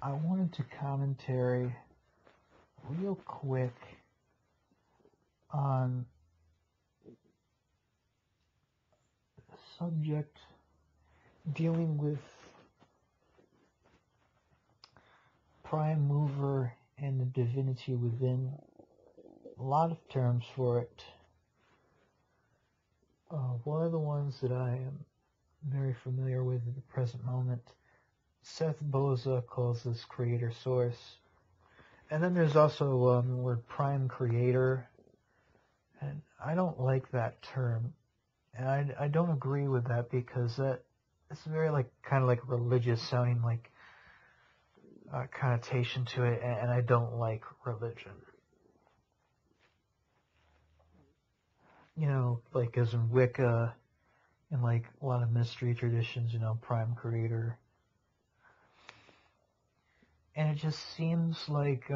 I wanted to commentary real quick on a subject dealing with prime mover and the divinity within. A lot of terms for it. One of the ones that I am very familiar with at the present moment, Seth Boza calls this Kreator Source. And then there's also the word prime creator. And I don't like that term. And I don't agree with that because it's very kind of like religious sounding, like connotation to it, and I don't like religion. You know, like as in Wicca and like a lot of mystery traditions, you know, prime creator. And it just seems like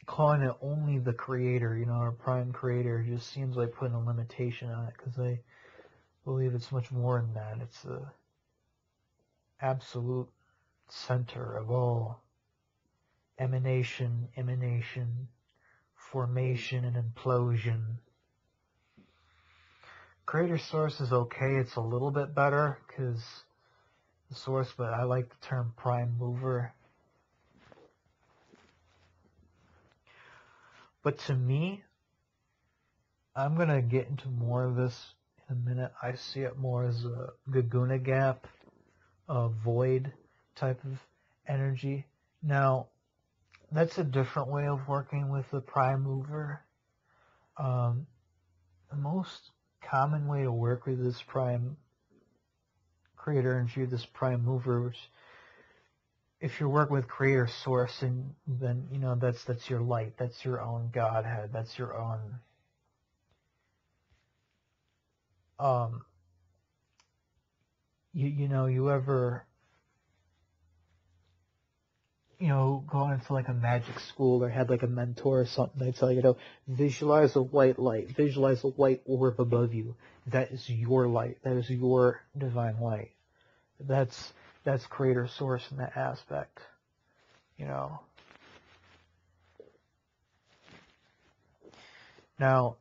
calling it only the creator, you know, or prime creator, just seems like putting a limitation on it, because I believe it's much more than that. It's the absolute center of all emanation, formation, and implosion. Kreator Source is okay. It's a little bit better because the source, but I like the term prime mover. But to me, I'm going to get into more of this in a minute. I see it more as a Gaguna gap, a void type of energy. Now, that's a different way of working with the prime mover. The most common way to work with this prime creator energy, this prime mover, which if you're working with Kreator Source, and then you know that's your light, that's your own Godhead, that's your own you ever go into like a magic school or had like a mentor or something, they tell you to visualize a white light, visualize a white orb above you. That is your light. That is your divine light. That's Kreator Source in that aspect. You know. Now,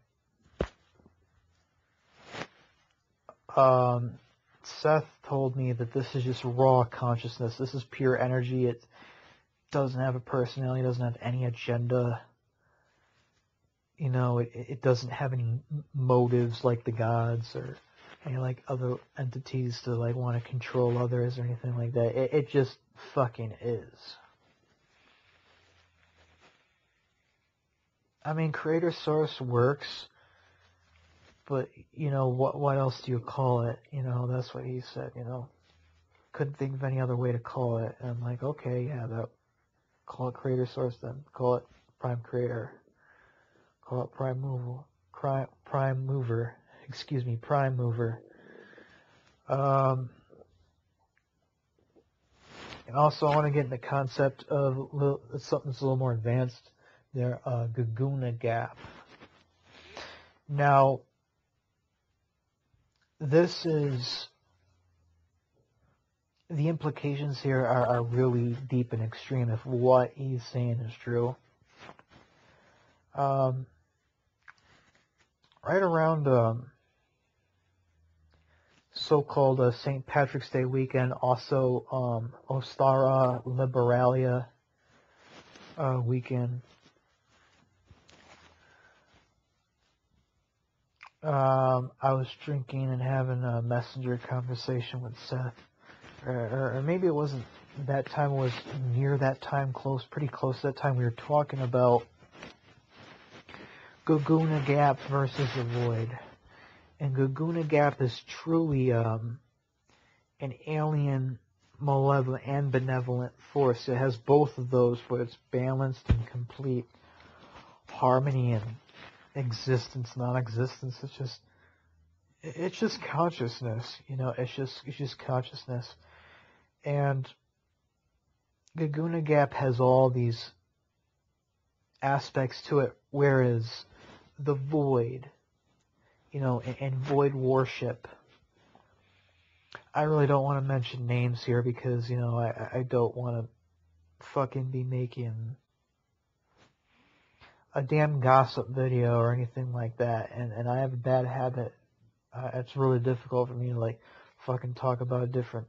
Seth told me that this is just raw consciousness. This is pure energy. It doesn't have a personality, doesn't have any agenda. You know, it doesn't have any motives like the gods or any like other entities to like want to control others or anything like that. It just fucking is. I mean, Kreator Source works, but you know what else do you call it? You know, that's what he said. You know, couldn't think of any other way to call it. And I'm like, okay, yeah, call it Kreator Source then. Call it prime creator. Call it prime mover. Prime mover. Excuse me, prime mover. And also, I want to get in the concept of something that's a little more advanced. There, Gaguna gap. Now, this is the implications here are really deep and extreme if what he's saying is true. Right around so-called St. Patrick's Day weekend, also Ostara Liberalia weekend. I was drinking and having a messenger conversation with Seth. Or maybe it wasn't that time, it was near that time, pretty close to that time. We were talking about Gaguna Gap versus the Void. And Gaguna Gap is truly an alien, malevolent, and benevolent force. It has both of those, but it's balanced and complete harmony and existence, non-existence. It's just consciousness, you know. It's just consciousness. And Gaguna Gap has all these aspects to it, whereas the Void, you know, and Void worship I really don't want to mention names here because, you know, I don't want to fucking be making a damn gossip video or anything like that. And I have a bad habit. It's really difficult for me to, like, fucking talk about different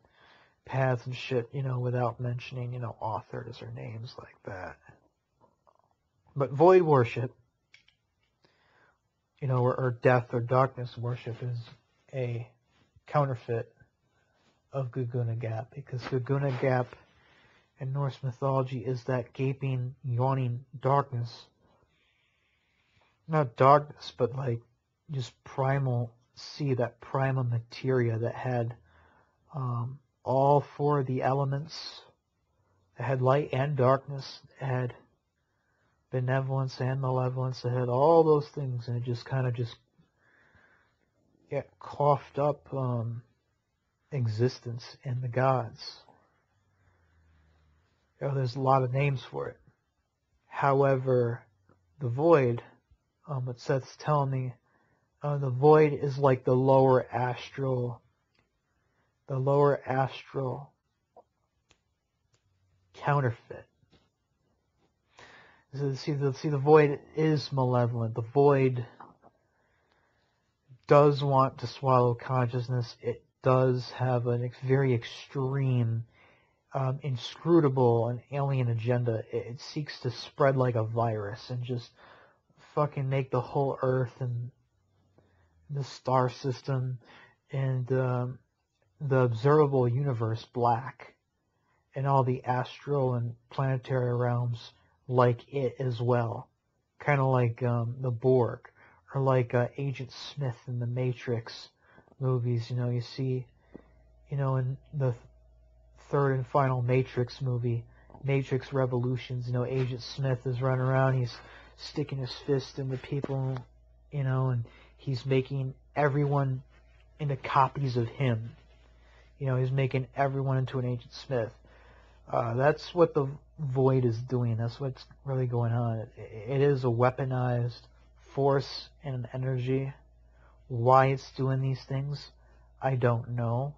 paths and shit, you know, without mentioning, you know, authors or names like that. But void worship, you know, or death or darkness worship is a counterfeit of Guguna Gap, because Guguna Gap in Norse mythology is that gaping, yawning darkness. Not darkness, but like just primal sea, that primal materia that had all four of the elements. It had light and darkness. It had benevolence and malevolence. It had all those things, and it just kind of just coughed up existence in the gods. You know, there's a lot of names for it. However, the void, what Seth's telling me, the void is like the lower astral counterfeit. So see, the void is malevolent. The void does want to swallow consciousness. It does have a very extreme, inscrutable and alien agenda. It seeks to spread like a virus and just fucking make the whole Earth and the star system and the observable universe black, and all the astral and planetary realms like it as well. Kind of like the Borg, or like Agent Smith in the Matrix movies. You know, you see, you know, in the third and final Matrix movie, Matrix Revolutions, you know, Agent Smith is running around, he's sticking his fist into people, you know, and he's making everyone into copies of him. You know, he's making everyone into an Agent Smith. That's what the void is doing. That's what's really going on. It is a weaponized force and energy. Why it's doing these things, I don't know.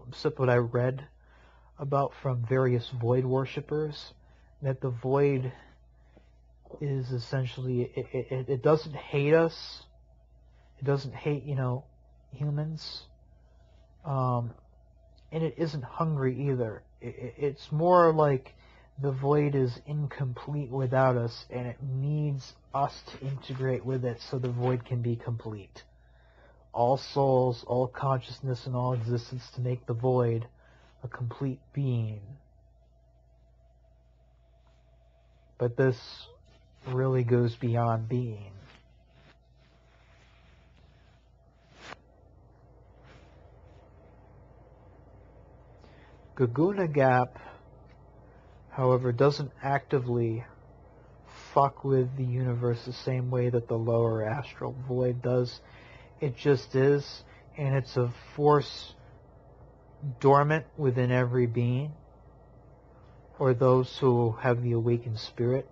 Except what I read about from various void worshippers, that the void is essentially, it doesn't hate us. It doesn't hate, you know, humans. And it isn't hungry either. It's more like the void is incomplete without us, and it needs us to integrate with it so the void can be complete. All souls, all consciousness, and all existence to make the void a complete being. But this really goes beyond being. Guguna Gap, however, doesn't actively fuck with the universe the same way that the lower astral void does. It just is, and it's a force dormant within every being, or those who have the awakened spirit,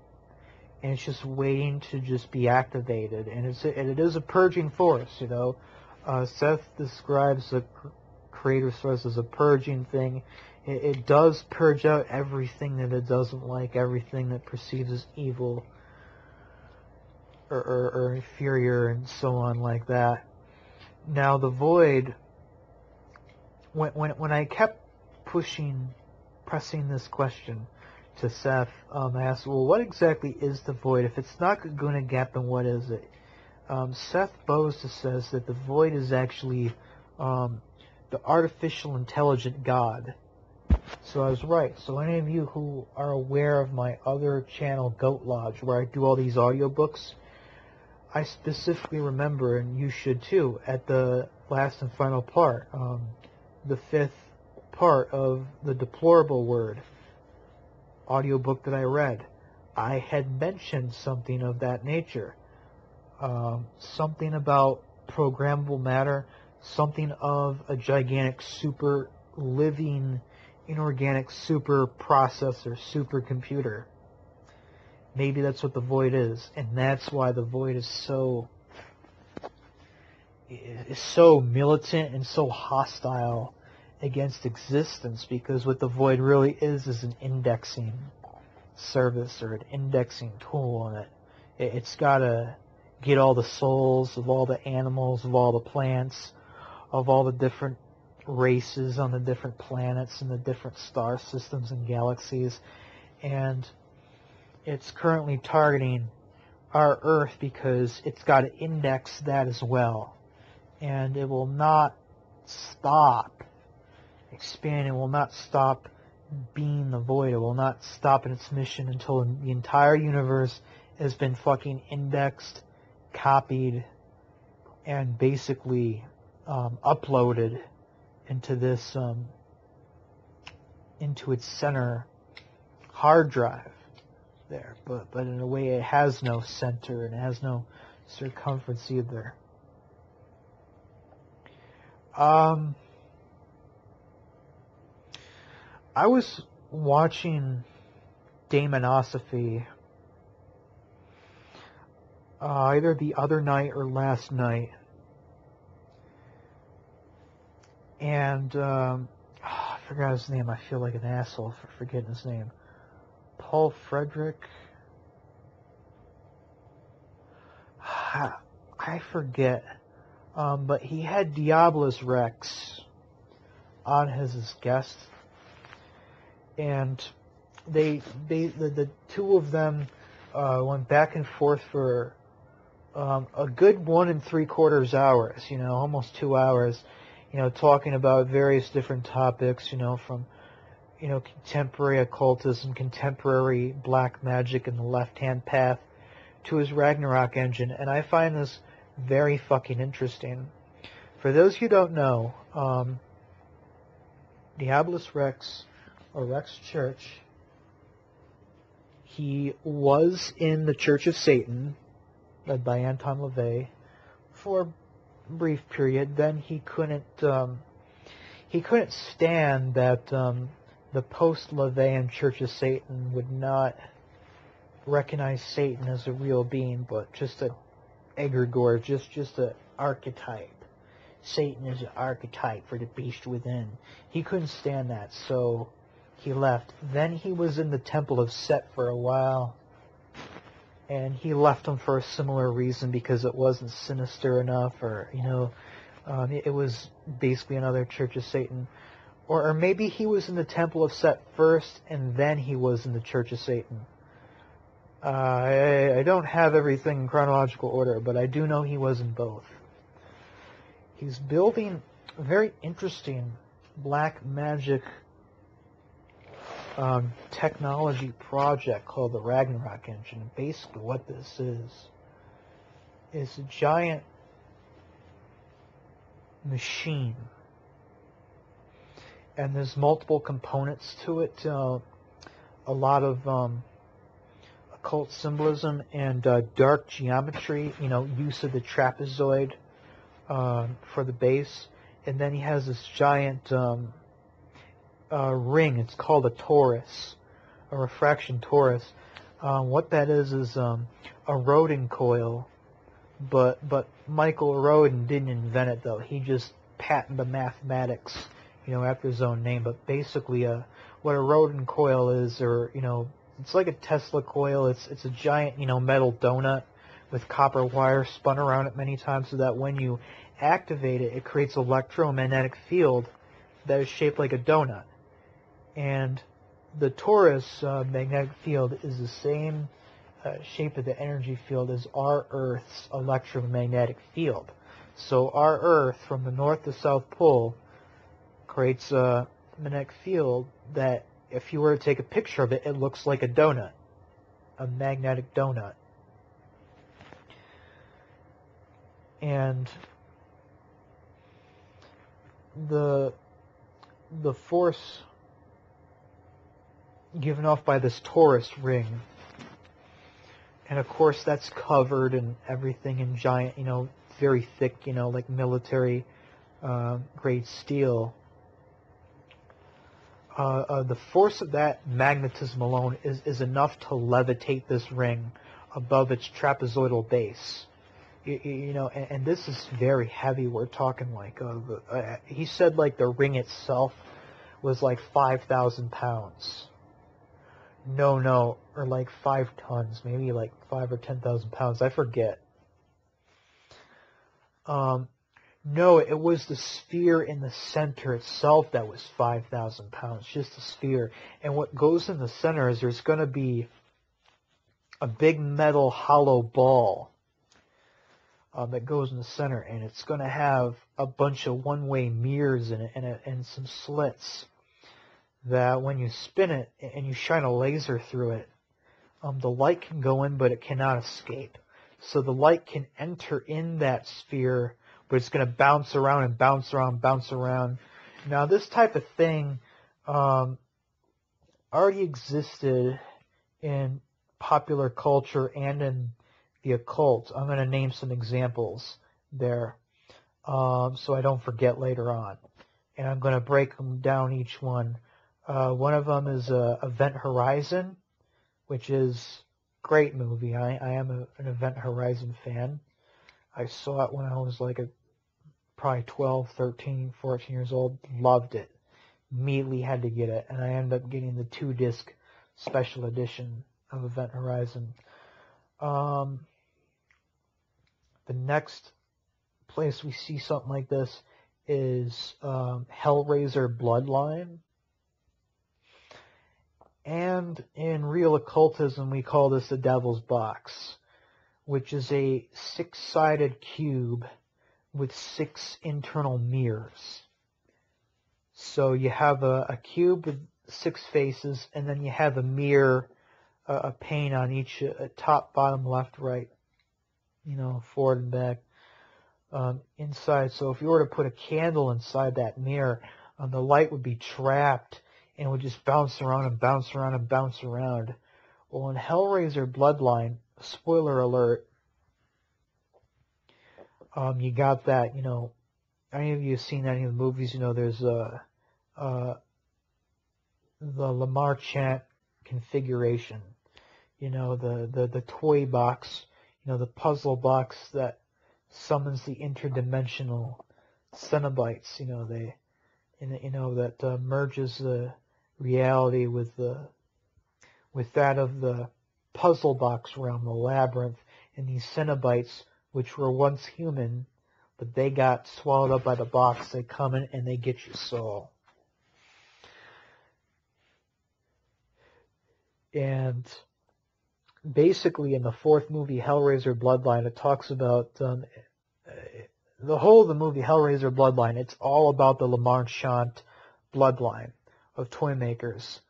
and it's just waiting to just be activated. And it is a purging force, you know. Seth describes the Kreator Source as a purging thing. It does purge out everything that it doesn't like, everything that perceives as evil or inferior, and so on like that. Now the void, when I kept pressing this question to Seth, I asked, well, what exactly is the void? If it's not Guguna Gap, then what is it? Seth Boza says that the void is actually the artificial intelligent God. So I was right. So any of you who are aware of my other channel, Goat Lodge, where I do all these audiobooks, I specifically remember, and you should too, at the last and final part, the 5th part of the Deplorable Word audiobook that I read, I had mentioned something of that nature. Something about programmable matter, something of a gigantic super living inorganic super processor, supercomputer. Maybe that's what the void is, and that's why the void is so is so militant and so hostile against existence, because what the void really is an indexing service or an indexing tool, and it's got to get all the souls of all the animals, of all the plants, of all the different races on the different planets and the different star systems and galaxies, and it's currently targeting our Earth because it's got to index that as well, and it will not stop expanding, it will not stop being the void, it will not stop in its mission until the entire universe has been fucking indexed, copied, and basically uploaded into this into its center hard drive there, but in a way it has no center and it has no circumference either. I was watching Demonosophy either the other night or last night, and I forgot his name. I feel like an asshole for forgetting his name. Paul Frederick. I forget. But he had Diabolus Rex on as his guest, and the two of them went back and forth for a good 1 3/4 hours, almost 2 hours, talking about various different topics, from contemporary occultism, contemporary black magic, and the left-hand path to his Ragnarok engine, and I find this very fucking interesting. For those who don't know, Diabolus Rex, or Rex Church, he was in the Church of Satan, led by Anton LaVey, for a brief period. Then he couldn't stand that the post-LaVeyan Church of Satan would not recognize Satan as a real being, but just an egregore, just an archetype. Satan is an archetype for the beast within. He couldn't stand that, so he left. Then he was in the Temple of Set for a while, and he left them for a similar reason, because it wasn't sinister enough, or it was basically another Church of Satan. Or maybe he was in the Temple of Set first, and then he was in the Church of Satan. I don't have everything in chronological order, but I do know he was in both. He's building a very interesting black magic technology project called the Ragnarok engine. And basically what this is a giant machine, and there's multiple components to it, a lot of occult symbolism and dark geometry, use of the trapezoid for the base, and then he has this giant ring. It's called a torus, a refraction torus. What that is a Rodin coil, but Michael Rodin didn't invent it, though. He just patented the mathematics, after his own name. But basically, what a Rodin coil is, or it's like a Tesla coil. It's a giant, metal donut with copper wire spun around it many times, so that when you activate it, it creates an electromagnetic field that is shaped like a donut. And the torus magnetic field is the same shape of the energy field as our Earth's electromagnetic field. So our Earth, from the North to South Pole, creates a magnetic field that, if you were to take a picture of it, it looks like a donut, a magnetic donut. And the force given off by this torus ring, and of course that's covered in everything in giant, very thick, like military grade steel. The force of that magnetism alone is enough to levitate this ring above its trapezoidal base. You know, and this is very heavy. We're talking like, he said like the ring itself was like 5,000 pounds. No, or like 5 tons, maybe like 5 or 10,000 pounds. I forget. No, it was the sphere in the center itself that was 5,000 pounds, just the sphere. And what goes in the center is there's going to be a big metal hollow ball that goes in the center, and it's going to have a bunch of one-way mirrors in it and some slits that when you spin it and you shine a laser through it, the light can go in, but it cannot escape. So the light can enter in that sphere, but it's going to bounce around and bounce around, bounce around. Now, this type of thing already existed in popular culture and in the occult. I'm going to name some examples there so I don't forget later on. And I'm going to break them down each one. One of them is Event Horizon, which is a great movie. I am an Event Horizon fan. I saw it when I was like probably 12, 13, 14 years old. Loved it. Immediately had to get it. And I ended up getting the 2-disc special edition of Event Horizon. The next place we see something like this is Hellraiser Bloodline. And in real occultism, we call this the Devil's Box, which is a 6-sided cube with 6 internal mirrors. So you have a cube with 6 faces, and then you have a mirror, a pane on each top, bottom, left, right, you know, forward and back, inside. So if you were to put a candle inside that mirror, the light would be trapped and would just bounce around and bounce around and bounce around. Well, in Hellraiser Bloodline, spoiler alert, you got that, you know, any of you have seen any of the movies, you know, there's the Lamar Chant configuration, you know, the toy box, you know, the puzzle box that summons the interdimensional Cenobites, you know, that merges the reality with that of the puzzle box realm, the labyrinth, and these Cenobites, which were once human, but they got swallowed up by the box. They come in and they get your soul. And basically, in the 4th movie, Hellraiser Bloodline, it talks about the whole of the movie, Hellraiser Bloodline. It's all about the Lamar Chant bloodline of toy makers,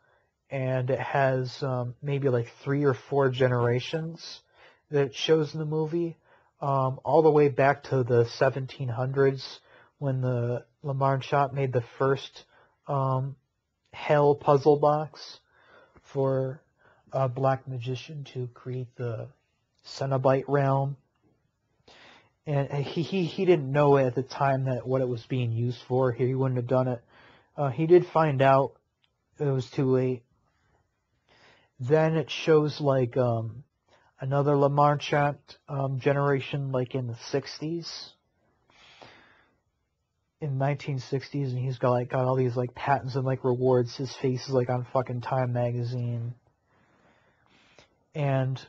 and it has maybe like 3 or 4 generations that it shows in the movie, all the way back to the 1700s when the Lamar Chant made the first Hell puzzle box for a black magician to create the Cenobite realm. And he didn't know at the time that what it was being used for. He wouldn't have done it. He did find out it was too late. Then it shows like another Lamar Chant generation, like in the 60s, in 1960s, and he's got all these like patents and like rewards. His face is like on fucking Time magazine, and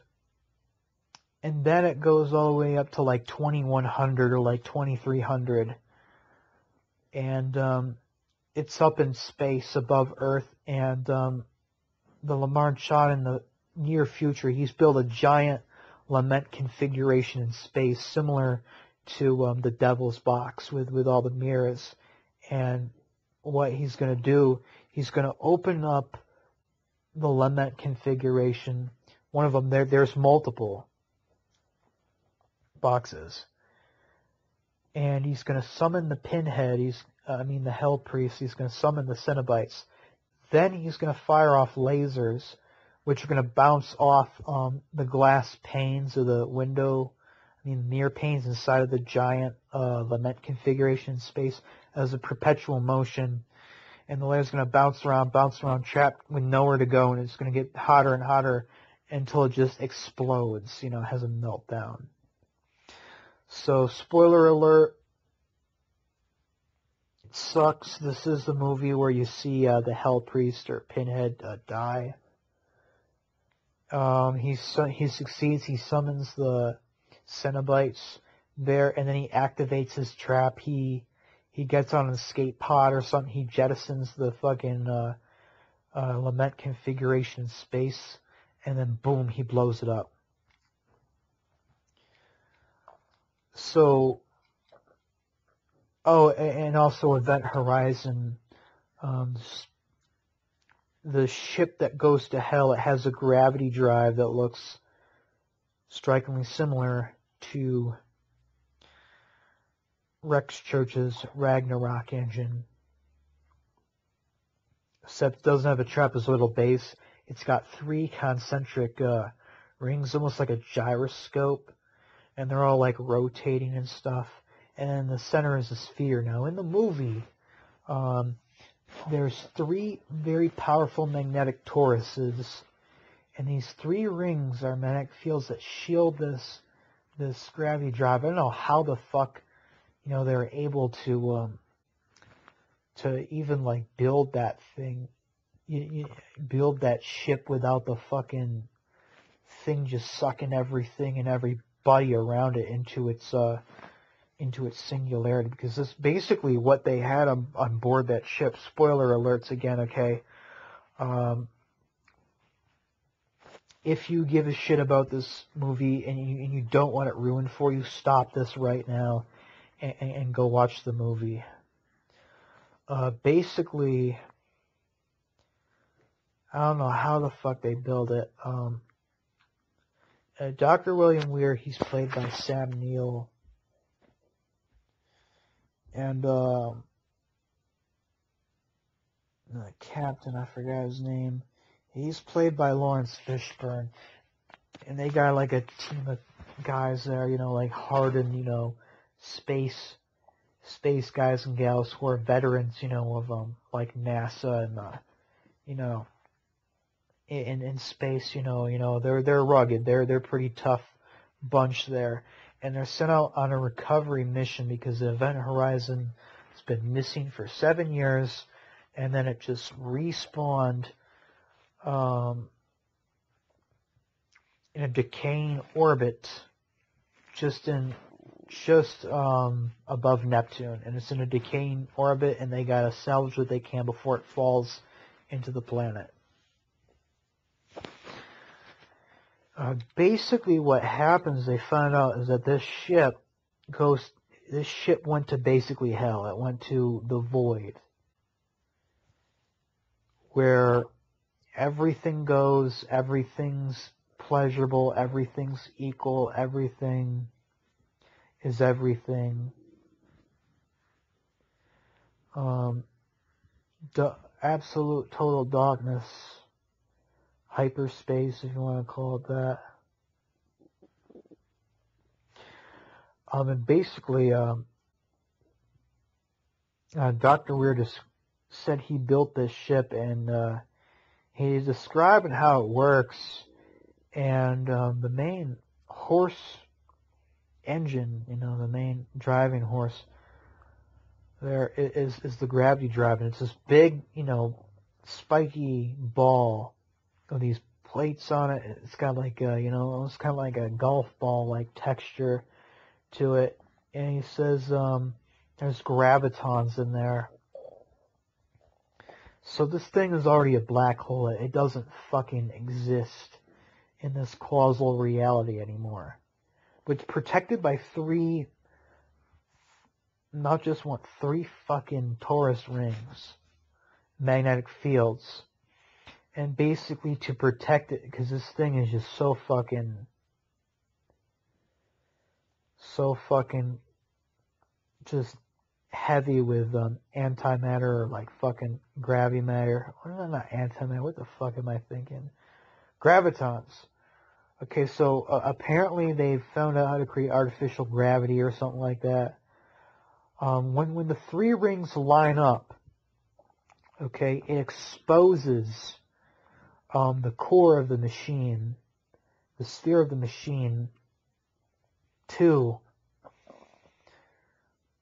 then it goes all the way up to like 2100 or like 2300, and it's up in space above Earth, and the Lamar Chant in the near future, he's built a giant lament configuration in space similar to the Devil's Box with all the mirrors. And what he's going to do, he's going to open up the lament configuration. One of them, there's multiple boxes, and he's going to summon the Pinhead. The Hell Priest. He's going to summon the Cenobites. Then he's going to fire off lasers, which are going to bounce off the glass panes of the window, mirror panes inside of the giant lament configuration in space as a perpetual motion. And the laser's going to bounce around, trapped with nowhere to go, and it's going to get hotter and hotter until it just explodes, has a meltdown. So, spoiler alert, it sucks. This is the movie where you see the Hell Priest or Pinhead die. He succeeds. He summons the Cenobites there, and then he activates his trap. He gets on an escape pod or something. He jettisons the fucking lament configuration in space, and then boom, he blows it up. So, oh, and also Event Horizon, the ship that goes to hell, it has a gravity drive that looks strikingly similar to Rex Church's Ragnarok engine, except it doesn't have a trapezoidal base. It's got 3 concentric rings, almost like a gyroscope, and they're all like rotating and stuff. And in the center is a sphere. Now, in the movie, there's 3 very powerful magnetic toruses, and these 3 rings are magnetic fields that shield this gravity drive. I don't know how the fuck, they're able to even like build that thing, build that ship without the fucking thing just sucking everything and everybody around it into its singularity, because this basically what they had on board that ship. Spoiler alerts again, okay? If you give a shit about this movie and you don't want it ruined for you, stop this right now and go watch the movie. Basically, I don't know how the fuck they build it. Dr. William Weir, he's played by Sam Neill. And the captain, I forgot his name. He's played by Lawrence Fishburne. And they got like a team of guys there, like hardened, space guys and gals who are veterans, of like NASA and in space, they're rugged. They're pretty tough bunch there. And they're sent out on a recovery mission because the Event Horizon has been missing for 7 years, and then it just respawned in a decaying orbit just above Neptune, and it's in a decaying orbit, and they gotta salvage what they can before it falls into the planet. Basically, what happens, they find out, is that this ship went to basically hell. It went to the void, where everything goes, everything's pleasurable, everything's equal, everything is everything. Absolute total darkness. Hyperspace, if you want to call it that. And basically, Dr. Weir just said he built this ship, and he's describing how it works. And the main horse engine, the main driving horse there is the gravity drive, and it's this big, spiky ball with these plates on it. It's got like it's kind of like a golf ball like texture to it. And he says there's gravitons in there. So this thing is already a black hole. It doesn't fucking exist in this causal reality anymore. But it's protected by 3, not just 1, 3 fucking torus rings, magnetic fields. And basically to protect it, because this thing is just so fucking just heavy with antimatter, or like fucking gravity matter. Not antimatter, what the fuck am I thinking? Gravitons. Okay, so apparently they've found out how to create artificial gravity or something like that. When the 3 rings line up, okay, it exposes the core of the machine, the sphere of the machine, to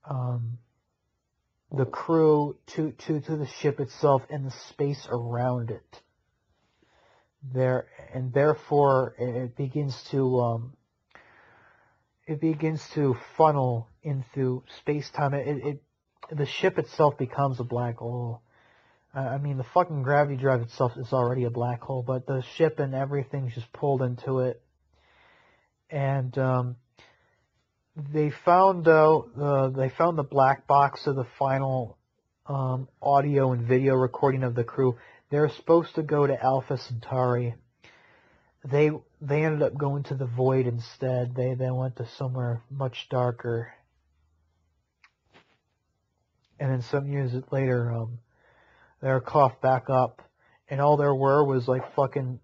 the crew to the ship itself and the space around it. And therefore it begins to funnel into space-time. The ship itself becomes a black hole. I mean, the fucking gravity drive itself is already a black hole, but the ship and everything's just pulled into it. And they found the black box of the final audio and video recording of the crew. They were supposed to go to Alpha Centauri. They ended up going to the Void instead. They went to somewhere much darker. And then some years later, they were coughed back up, and all there was like fucking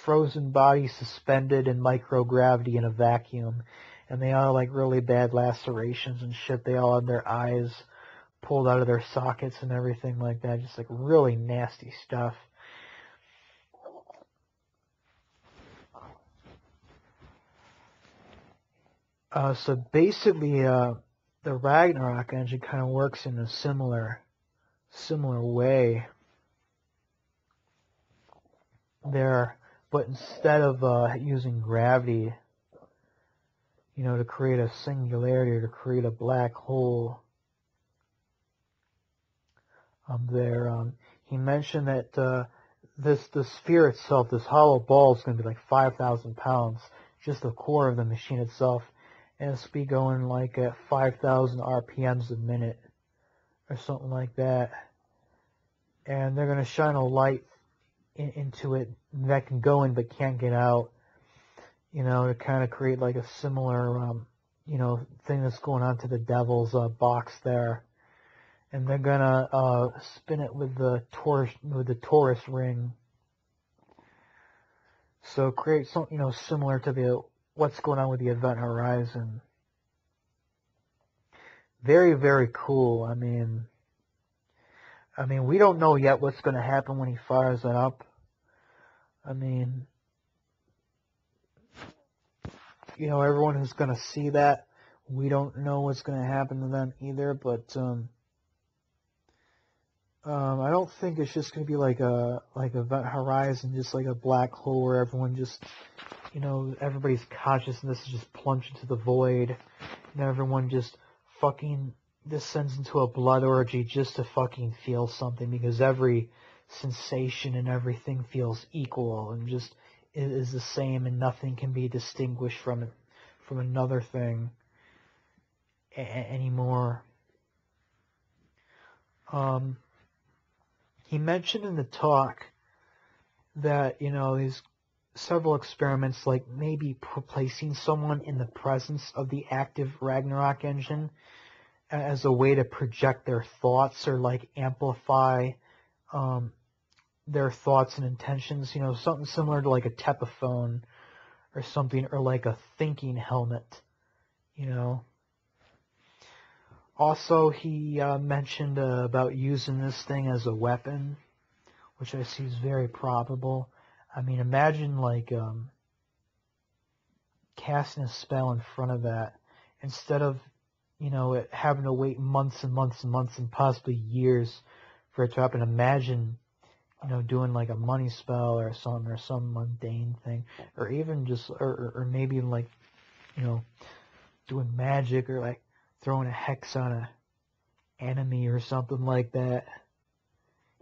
frozen bodies suspended in microgravity in a vacuum. And they all like really bad lacerations and shit. They all had their eyes pulled out of their sockets and everything like that. Just like really nasty stuff. So basically, the Ragnarok engine kind of works in a similar way there, but instead of using gravity, to create a singularity or to create a black hole, he mentioned that the sphere itself, this hollow ball, is going to be like 5,000 pounds, just the core of the machine itself, and it's be going like at 5,000 RPMs a minute or something like that. And they're going to shine a light into it that can go in but can't get out, to kind of create like a similar, thing that's going on to the Devil's box there. And they're going to spin it with the Taurus ring. So create something, similar to what's going on with the Event Horizon. Very, very cool. I mean, we don't know yet what's going to happen when he fires it up. I mean, everyone who's going to see that, we don't know what's going to happen to them either, but I don't think it's just going to be like Event Horizon, just like a black hole where everyone just, everybody's consciousness is just plunged into the void, and everyone just fucking descends into a blood orgy just to fucking feel something, because every sensation and everything feels equal and just is the same, and nothing can be distinguished from another thing anymore. He mentioned in the talk that, these several experiments, like maybe placing someone in the presence of the active Ragnarok engine as a way to project their thoughts or like amplify their thoughts and intentions, something similar to like a tepaphone or something, or like a thinking helmet, Also, he mentioned about using this thing as a weapon, which I see is very probable. I mean, imagine like casting a spell in front of that instead of, it having to wait months and months and months and possibly years for it to happen. Imagine, doing like a money spell or some mundane thing, or even just, or maybe like, doing magic, or like throwing a hex on an enemy or something like that,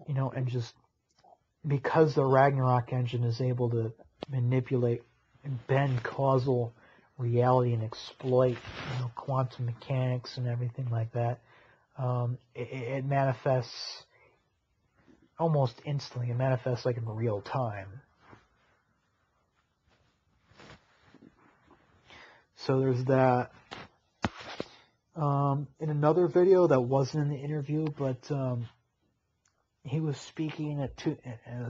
and just because the Ragnarok engine is able to manipulate and bend causal reality and exploit, quantum mechanics and everything like that, it manifests almost instantly. It manifests like in real time. So there's that. In another video that wasn't in the interview, but he was speaking at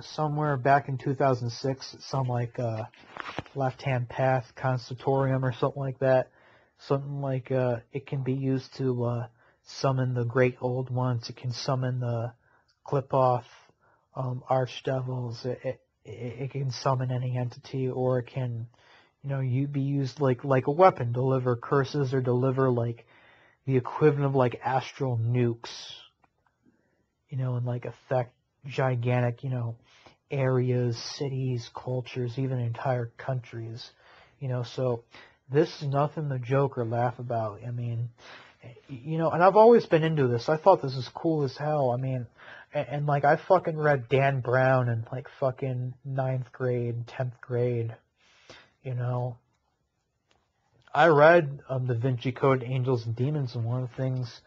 somewhere back in 2006, at some like left-hand path consultorium or something like that. Something like it can be used to summon the great old ones. It can summon the clip-off archdevils. It can summon any entity, or it can, be used like a weapon, deliver curses or deliver like the equivalent of like astral nukes, you know, and like affect gigantic, you know, areas, cities, cultures, even entire countries, you know. So this is nothing to joke or laugh about. I mean, you know, and I've always been into this. I thought this was cool as hell. I mean, and like I fucking read Dan Brown in like fucking 9th grade, 10th grade, you know. I read Da Vinci Code, Angels and Demons, and one of the things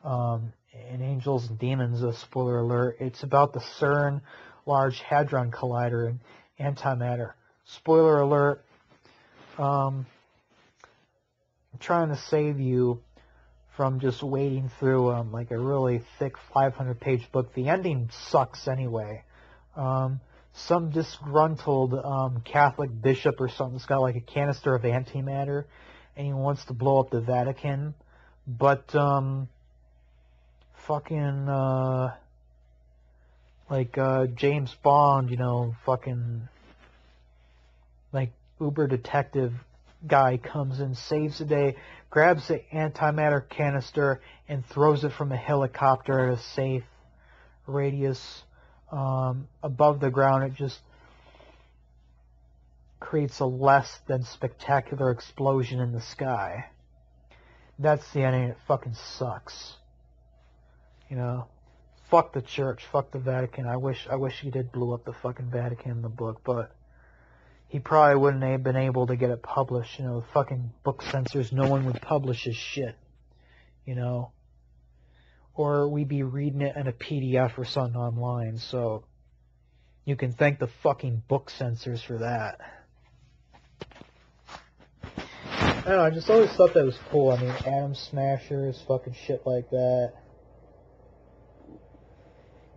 in Angels and Demons, a spoiler alert, it's about the CERN Large Hadron Collider and antimatter. Spoiler alert, I'm trying to save you from just wading through like a really thick 500-page book. The ending sucks anyway. Some disgruntled Catholic bishop or something's got like a canister of antimatter, and he wants to blow up the Vatican, but fucking like James Bond, you know, fucking like uber detective guy comes in, saves the day, grabs the antimatter canister and throws it from a helicopter at a safe radius above the ground. It just creates a less than spectacular explosion in the sky. That's the ending. It fucking sucks. You know, fuck the church, fuck the Vatican. I wish he did blow up the fucking Vatican in the book, but he probably wouldn't have been able to get it published. You know, the fucking book censors, no one would publish his shit. You know, or we'd be reading it in a PDF or something online. So you can thank the fucking book censors for that. I don't know, I just always thought that was cool. I mean, Atom Smashers, fucking shit like that.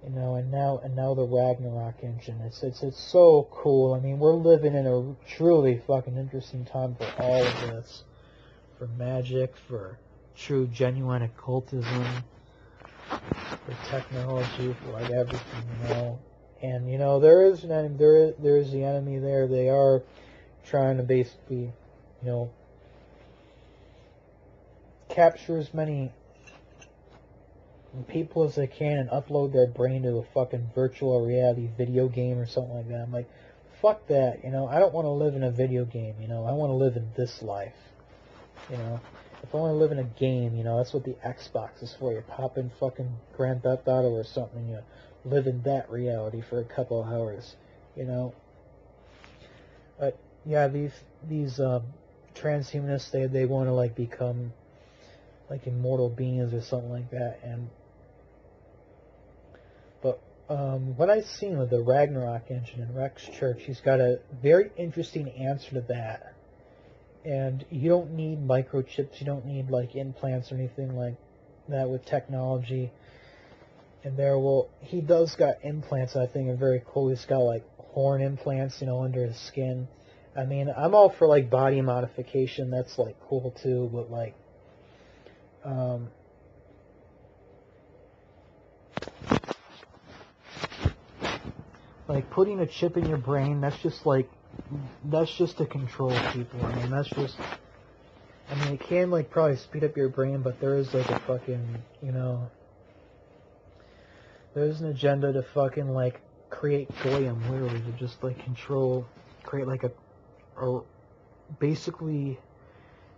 You know, and now the Ragnarok engine. It's so cool. I mean, we're living in a truly fucking interesting time for all of this. For magic, for true, genuine occultism, for technology, for like everything, you know. And, you know, there is the enemy there. They are trying to basically, you know, capture as many people as they can and upload their brain to a fucking virtual reality video game or something like that. I'm like, fuck that, you know. I don't want to live in a video game, you know. I want to live in this life, you know. If I want to live in a game, you know, that's what the Xbox is for. You pop in fucking Grand Theft Auto or something and you live in that reality for a couple of hours, you know. But yeah, these transhumanists, they want to like become like immortal beings or something like that. And but what I've seen with the Ragnarok engine in Rex Church, he's got a very interesting answer to that. And you don't need microchips, you don't need like implants or anything like that with technology. And he does got implants, I think, are very cool. He's got like horn implants, you know, under his skin. I mean, I'm all for like body modification, that's like cool too, but like like putting a chip in your brain, that's just to control people. I mean, it can like probably speed up your brain, but there is like a fucking, you know, there's an agenda to fucking like create goyim, literally, to just like create like or basically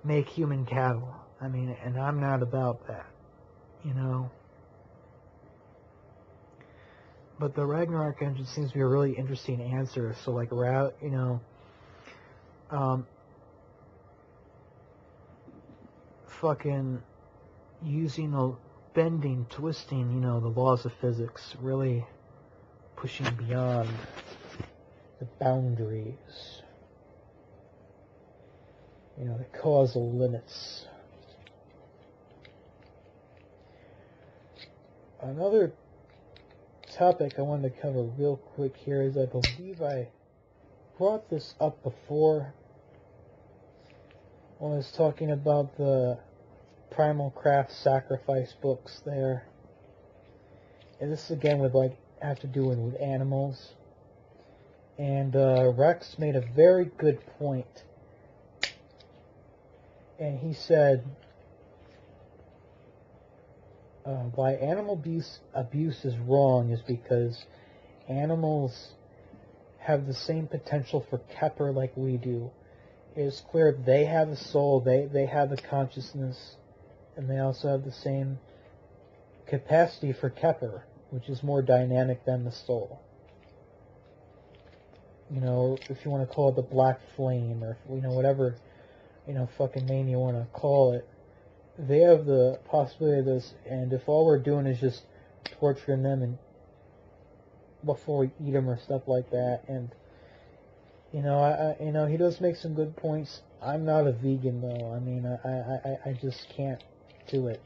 make human cattle. I mean, and I'm not about that, you know. But the Ragnarok engine seems to be a really interesting answer. So like, you know, fucking using bending, twisting, you know, the laws of physics, really pushing beyond the boundaries, you know, the causal limits. Another topic I wanted to cover real quick here is, I believe I brought this up before when I was talking about the Primal Craft Sacrifice books there. And this again would like have to do with animals. And Rex made a very good point. And he said, why animal abuse is wrong is because animals have the same potential for Kepper like we do. It's clear they have a soul, they have a consciousness, and they also have the same capacity for Kepper, which is more dynamic than the soul. You know, if you want to call it the black flame, or, you know, whatever, you know, fucking name you want to call it, they have the possibility of this, and if all we're doing is just torturing them and before we eat them or stuff like that, and you know, he does make some good points. I'm not a vegan though. I mean, I just can't do it.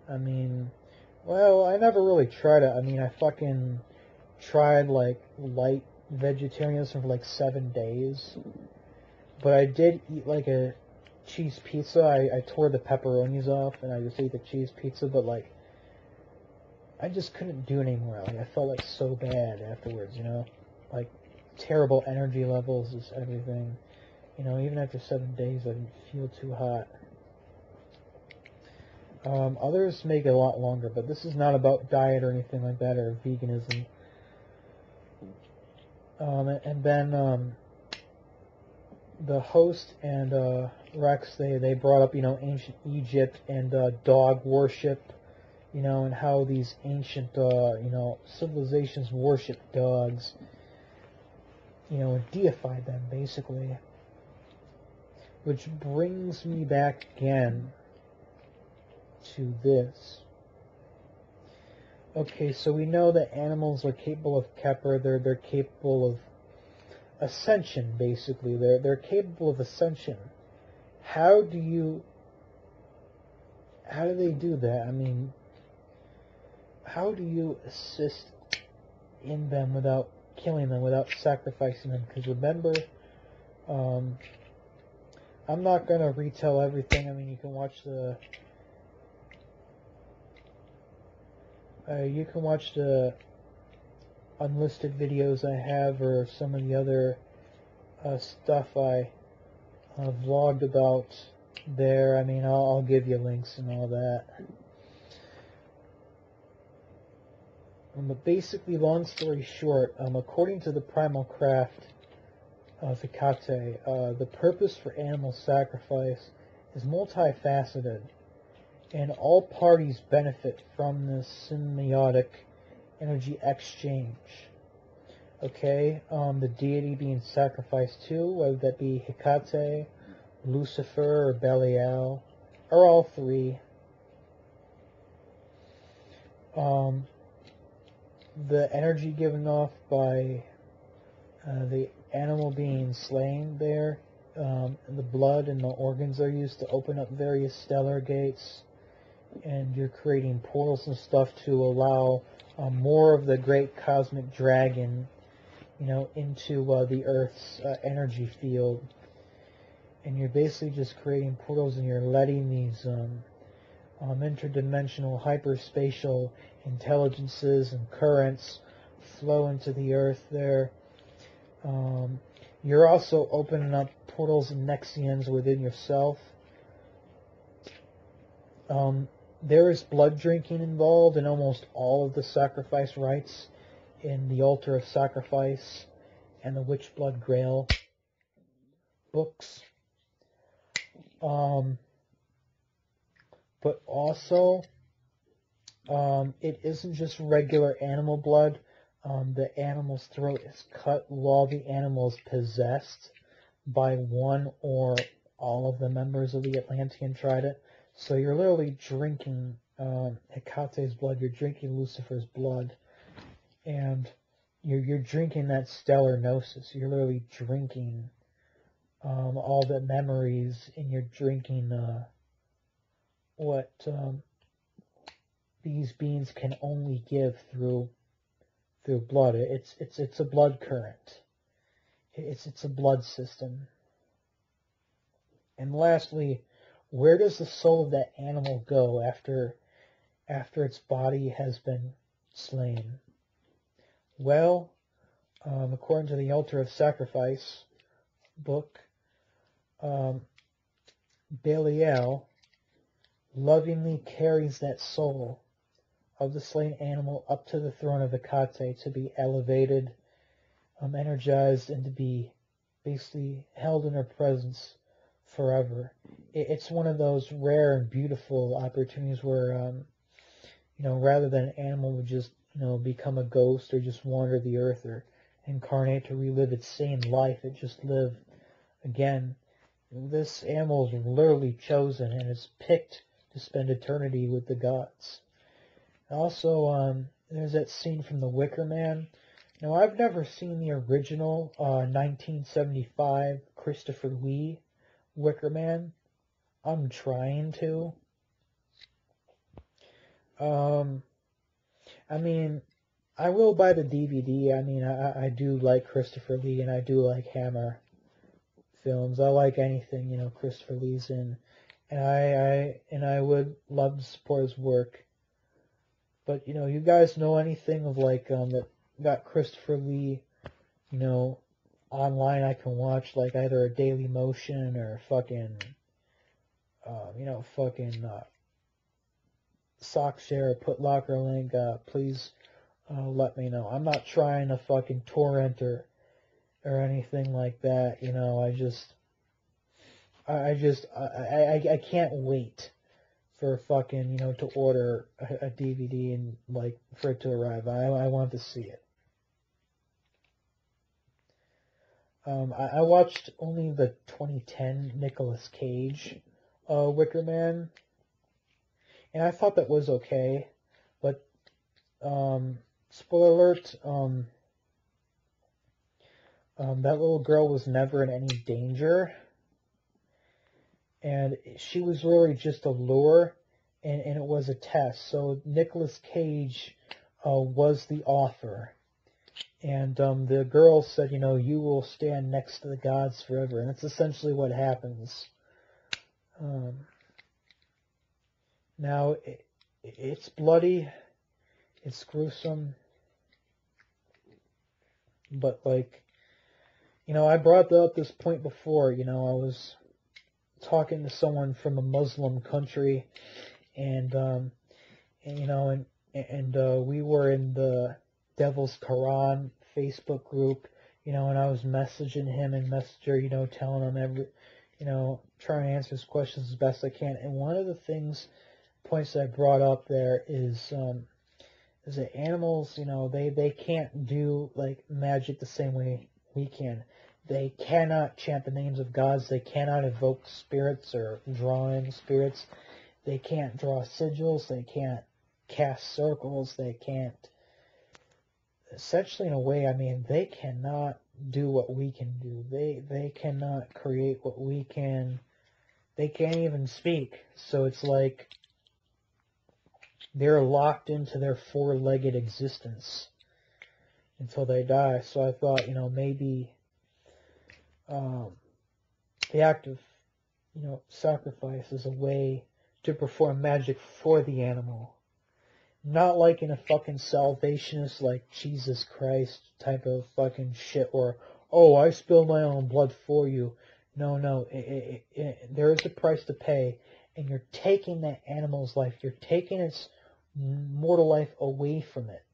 I mean, well, I never really tried it. I mean, I fucking tried like light vegetarianism for like 7 days, but I did eat like a cheese pizza. I tore the pepperonis off and I just ate the cheese pizza, but like I just couldn't do it anymore. Like I felt like so bad afterwards, you know, like terrible energy levels, just everything. You know, even after 7 days, I didn't feel too hot. Others make it a lot longer, but this is not about diet or anything like that, or veganism. And then the host and Rex, they brought up, you know, ancient Egypt and dog worship, you know, and how these ancient, you know, civilizations worship dogs, you know, and deified them, basically. Which brings me back again to this. Okay, so we know that animals are capable of Kepper. They're capable of ascension, basically. They're capable of ascension. How do they do that? I mean, how do you assist in them without killing them, without sacrificing them? Because remember, I'm not going to retell everything. I mean, you can watch the unlisted videos I have, or some of the other stuff I vlogged about there. I mean, I'll give you links and all that. But basically, long story short, according to the primal craft of Hecate, the purpose for animal sacrifice is multifaceted, and all parties benefit from this symbiotic energy exchange. Okay, the deity being sacrificed to, whether that be Hecate, Lucifer, or Belial, or all three. The energy given off by the animal being slain there, the blood and the organs are used to open up various stellar gates, and you're creating portals and stuff to allow more of the great cosmic dragon, you know, into the Earth's energy field. And you're basically just creating portals, and you're letting these interdimensional hyperspatial intelligences and currents flow into the Earth there. You're also opening up portals and Nexians within yourself. There is blood drinking involved in almost all of the sacrifice rites in the Altar of Sacrifice and the Witch Blood Grail books. But also, it isn't just regular animal blood. The animal's throat is cut while the animal is possessed by one or all of the members of the Atlantean Trident. So you're literally drinking Hecate's blood, you're drinking Lucifer's blood, and you're drinking that stellar gnosis. You're literally drinking all the memories, and you're drinking what these beings can only give through blood. It's a blood current. It's a blood system. And lastly, where does the soul of that animal go after its body has been slain? Well, according to the Altar of Sacrifice book, Belial lovingly carries that soul of the slain animal up to the throne of Hecate to be elevated, energized, and to be basically held in her presence forever. It's one of those rare and beautiful opportunities where, rather than an animal would just, become a ghost or just wander the earth or incarnate to relive its same life, it just live again. This animal is literally chosen and is picked to spend eternity with the gods. Also, there's that scene from The Wicker Man. Now, I've never seen the original 1975 Christopher Lee Wicker Man. I'm trying to. I will buy the DVD. I do like Christopher Lee, and I do like Hammer films. I like anything, Christopher Lee's in. And I would love to support his work. But, you guys know anything of, that got Christopher Lee, online I can watch, like, either a Daily Motion or Sockshare or Putlocker link, please let me know. I'm not trying to fucking torrent or anything like that, I can't wait for fucking, to order a DVD and, for it to arrive. I want to see it. I watched only the 2010 Nicolas Cage Wicker Man, and I thought that was okay, but, spoiler alert, that little girl was never in any danger, and she was really just a lure, and it was a test. So Nicolas Cage was the author, and the girl said, you will stand next to the gods forever, and that's essentially what happens. Now, it's bloody, it's gruesome, but, I brought up this point before, I was talking to someone from a Muslim country, and we were in the Devil's Quran Facebook group, and I was messaging him in Messenger, telling him trying to answer his questions as best I can. And one of the points that I brought up there is that animals, they can't do magic the same way we can. They cannot chant the names of gods. They cannot evoke spirits or draw in spirits. They can't draw sigils. They can't cast circles. They can't. Essentially, in a way, they cannot do what we can do. They cannot create what we can. They can't even speak. So it's like they're locked into their four-legged existence until they die. So I thought, maybe the act of, sacrifice is a way to perform magic for the animal. Not like in a fucking salvationist, Jesus Christ type of fucking shit where, oh, I spilled my own blood for you. No. There is a price to pay, and you're taking that animal's life. You're taking its mortal life away from it.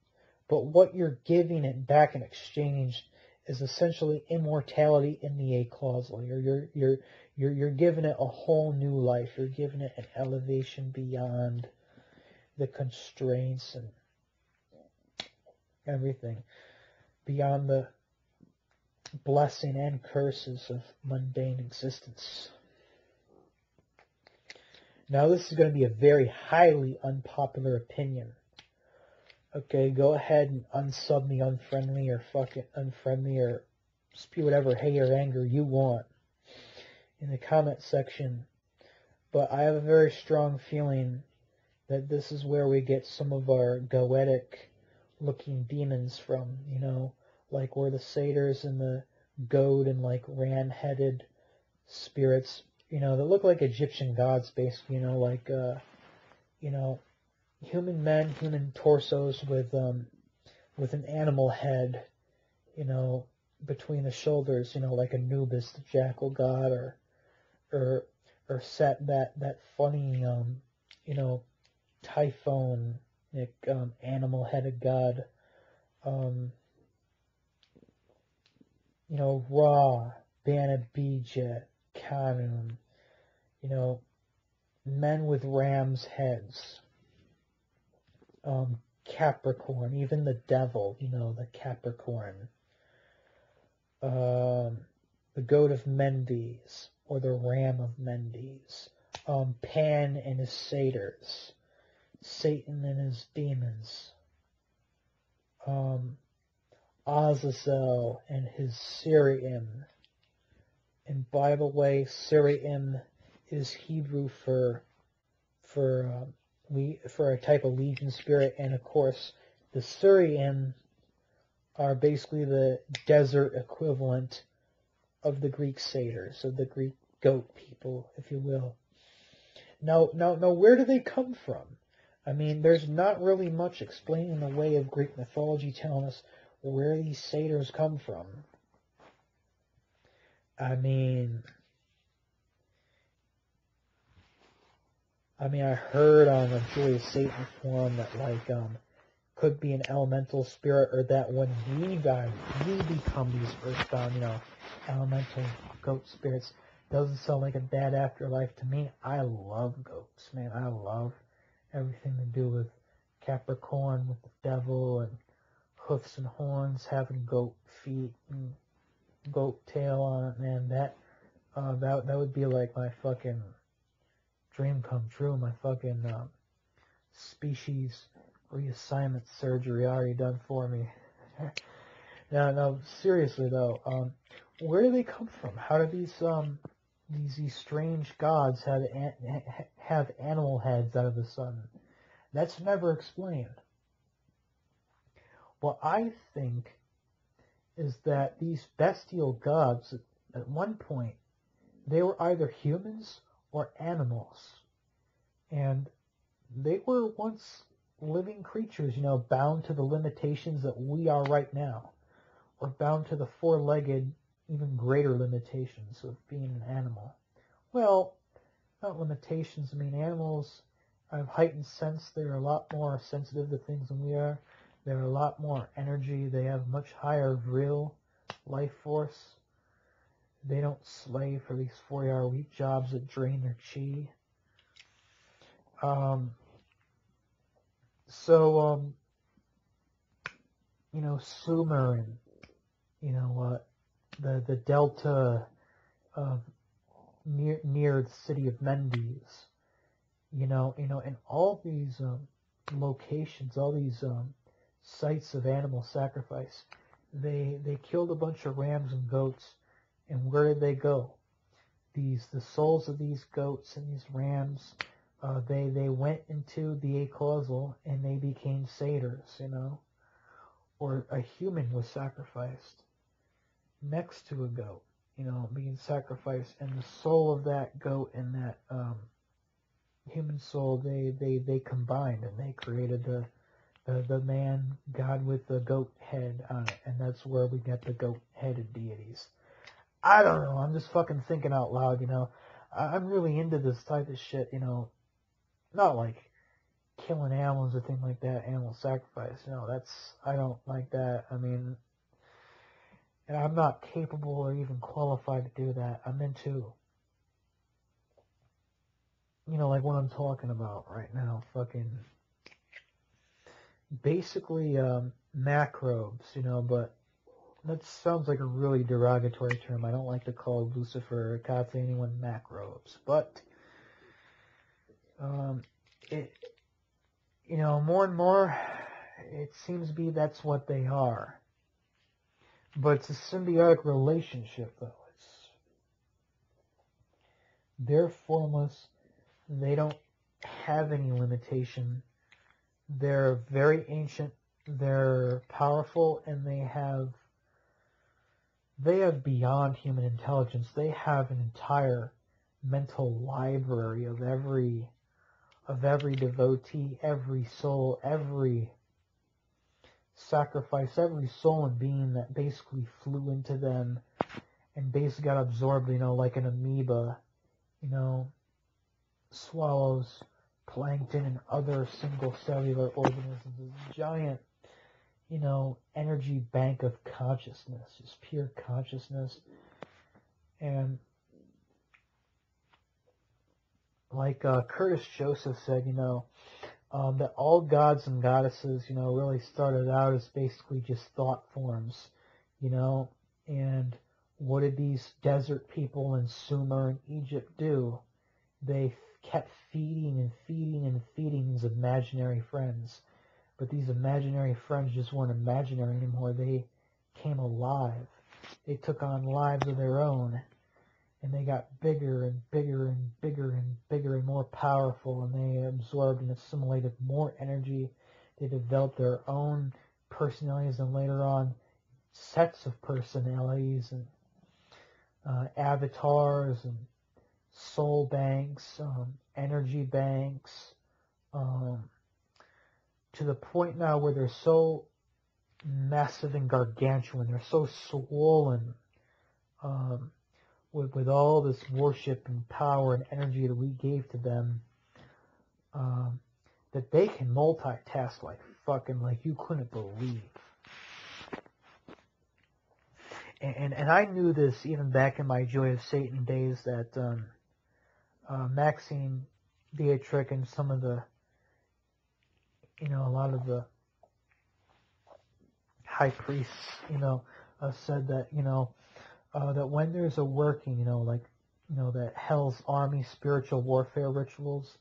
But what you're giving it back in exchange is essentially immortality in the A-clausal. You're giving it a whole new life. You're giving it an elevation beyond the constraints and everything, beyond the blessing and curses of mundane existence. Now, this is going to be a very highly unpopular opinion. Okay, go ahead and unsub me, unfriendly, or fucking unfriendly, or spew whatever hate or anger you want in the comment section. But I have a very strong feeling that this is where we get some of our goetic looking demons from, like where the satyrs and the goat and ram-headed spirits, that look like Egyptian gods, basically, human men, human torsos with an animal head, between the shoulders, like Anubis, the jackal god, or Set, that funny you know, Typhon, like, animal-headed god, you know, Ra, Banabija, Kanum, you know, men with ram's heads, Capricorn, even the devil, you know, the Capricorn, the goat of Mendes, or the ram of Mendes, Pan and his satyrs, Satan and his demons, Azazel and his Syriim. And by the way, Syriim is Hebrew for a type of legion spirit, and of course, the Syriim are basically the desert equivalent of the Greek satyrs, of the Greek goat people, if you will. Now, where do they come from? I mean, there's not really much explaining the way of Greek mythology telling us where these satyrs come from. I mean, I heard on the Joy of Satan forum that, like, could be an elemental spirit, or that when we die, we become these earthbound, you know, elemental goat spirits. Doesn't sound like a bad afterlife to me. I love goats, man. I love everything to do with Capricorn, with the devil, and hoofs and horns, having goat feet and goat tail on it, man. That would be like my fucking dream come true. My fucking species reassignment surgery already done for me. Now, seriously though, where do they come from? How do these strange gods have animal heads out of the sun? That's never explained. What I think is that these bestial gods, at one point, they were either humans or animals. And they were once living creatures, you know, bound to the limitations that we are right now, or bound to the four-legged, even greater limitations of being an animal. Well, not limitations. I mean, animals have heightened sense. They're a lot more sensitive to things than we are. They're a lot more energy. They have much higher real life force. They don't slave for these 40-hour-week jobs that drain their chi. You know, Sumer and, you know, the delta near the city of Mendes, you know, and all these locations, all these sites of animal sacrifice, they killed a bunch of rams and goats, and where did they go? The souls of these goats and these rams, they went into the acausal and they became satyrs, you know, or a human was sacrificed next to a goat, you know, being sacrificed, and the soul of that goat and that human soul, they combined, and they created the man god with the goat head on it, and that's where we get the goat-headed deities. I don't know, I'm just fucking thinking out loud, you know. I'm really into this type of shit, you know, not like killing animals or things like that, animal sacrifice, you know, I don't like that. I mean, and I'm not capable or even qualified to do that. I'm into, you know, like what I'm talking about right now, fucking, basically, macrobes, you know, but that sounds like a really derogatory term. I don't like to call Lucifer or Katze anyone macrobes, but, you know, more and more, it seems to be that's what they are. But it's a symbiotic relationship, though. They're formless. They don't have any limitation. They're very ancient. They're powerful, and they have beyond human intelligence. They have an entire mental library of every devotee, every soul, every sacrifice, every soul and being that basically flew into them and basically got absorbed, you know, like an amoeba, you know, swallows plankton and other single cellular organisms, this giant, you know, energy bank of consciousness, just pure consciousness. And like Curtis Joseph said, you know, that all gods and goddesses, you know, really started out as basically just thought forms, you know. And what did these desert people in Sumer and Egypt do? They kept feeding and feeding and feeding these imaginary friends. But these imaginary friends just weren't imaginary anymore. They came alive. They took on lives of their own. And they got bigger and bigger and bigger and bigger and more powerful. And they absorbed and assimilated more energy. They developed their own personalities and later on sets of personalities and avatars and soul banks, energy banks, to the point now where they're so massive and gargantuan, they're so swollen with all this worship and power and energy that we gave to them, that they can multitask like fucking, like you couldn't believe. And I knew this even back in my Joy of Satan days, that Maxine Dietrich and some of the, you know, a lot of the high priests, you know, said that, you know, that when there's a working, you know, like, you know, that Hell's Army spiritual warfare rituals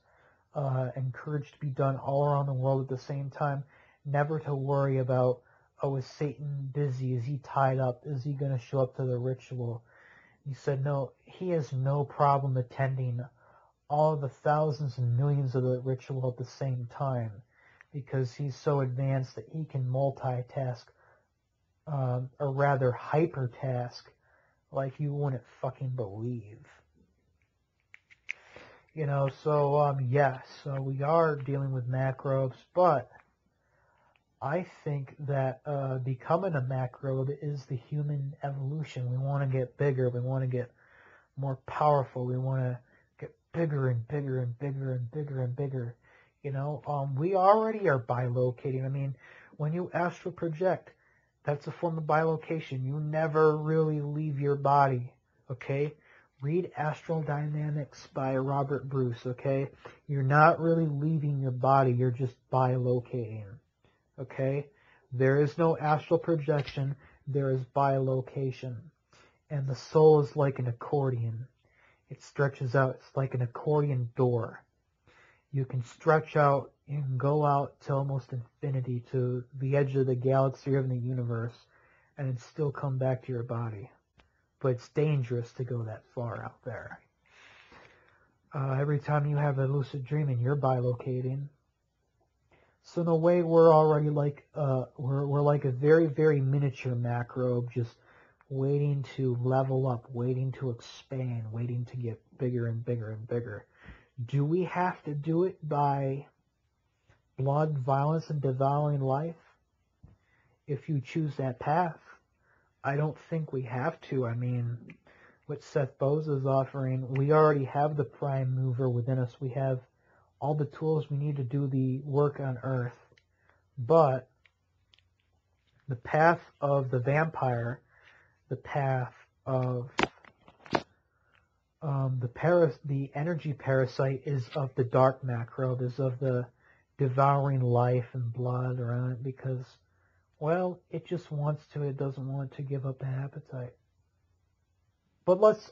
encouraged to be done all around the world at the same time, never to worry about, oh, is Satan busy? Is he tied up? Is he going to show up to the ritual? He said, no, he has no problem attending all the thousands and millions of the ritual at the same time because he's so advanced that he can multitask, or rather hypertask, like you wouldn't fucking believe. You know, so, yes, we are dealing with macrobes, but I think that becoming a macrobe is the human evolution. We want to get bigger. We want to get more powerful. We want to get bigger and bigger and bigger and bigger and bigger. You know, we already are bilocating. I mean, when you astral project, that's a form of bilocation. You never really leave your body, okay? Read Astral Dynamics by Robert Bruce, okay? You're not really leaving your body. You're just bilocating, okay? There is no astral projection. There is bilocation. And the soul is like an accordion. It stretches out. It's like an accordion door. You can stretch out and go out to almost infinity, to the edge of the galaxy or even the universe, and then still come back to your body. But it's dangerous to go that far out there. Every time you have a lucid dream and you're bilocating. So in a way, we're already like we're like a very, very miniature macrobe, just waiting to level up, waiting to expand, waiting to get bigger and bigger and bigger. Do we have to do it by blood, violence, and devouring life? If you choose that path, I don't think we have to. I mean, what Seth Bose is offering, we already have the prime mover within us. We have all the tools we need to do the work on Earth. But the path of the vampire, the path of the energy parasite is of the dark macrobe, is of the devouring life and blood around it because, well, it just wants to. It doesn't want to give up the appetite. But let's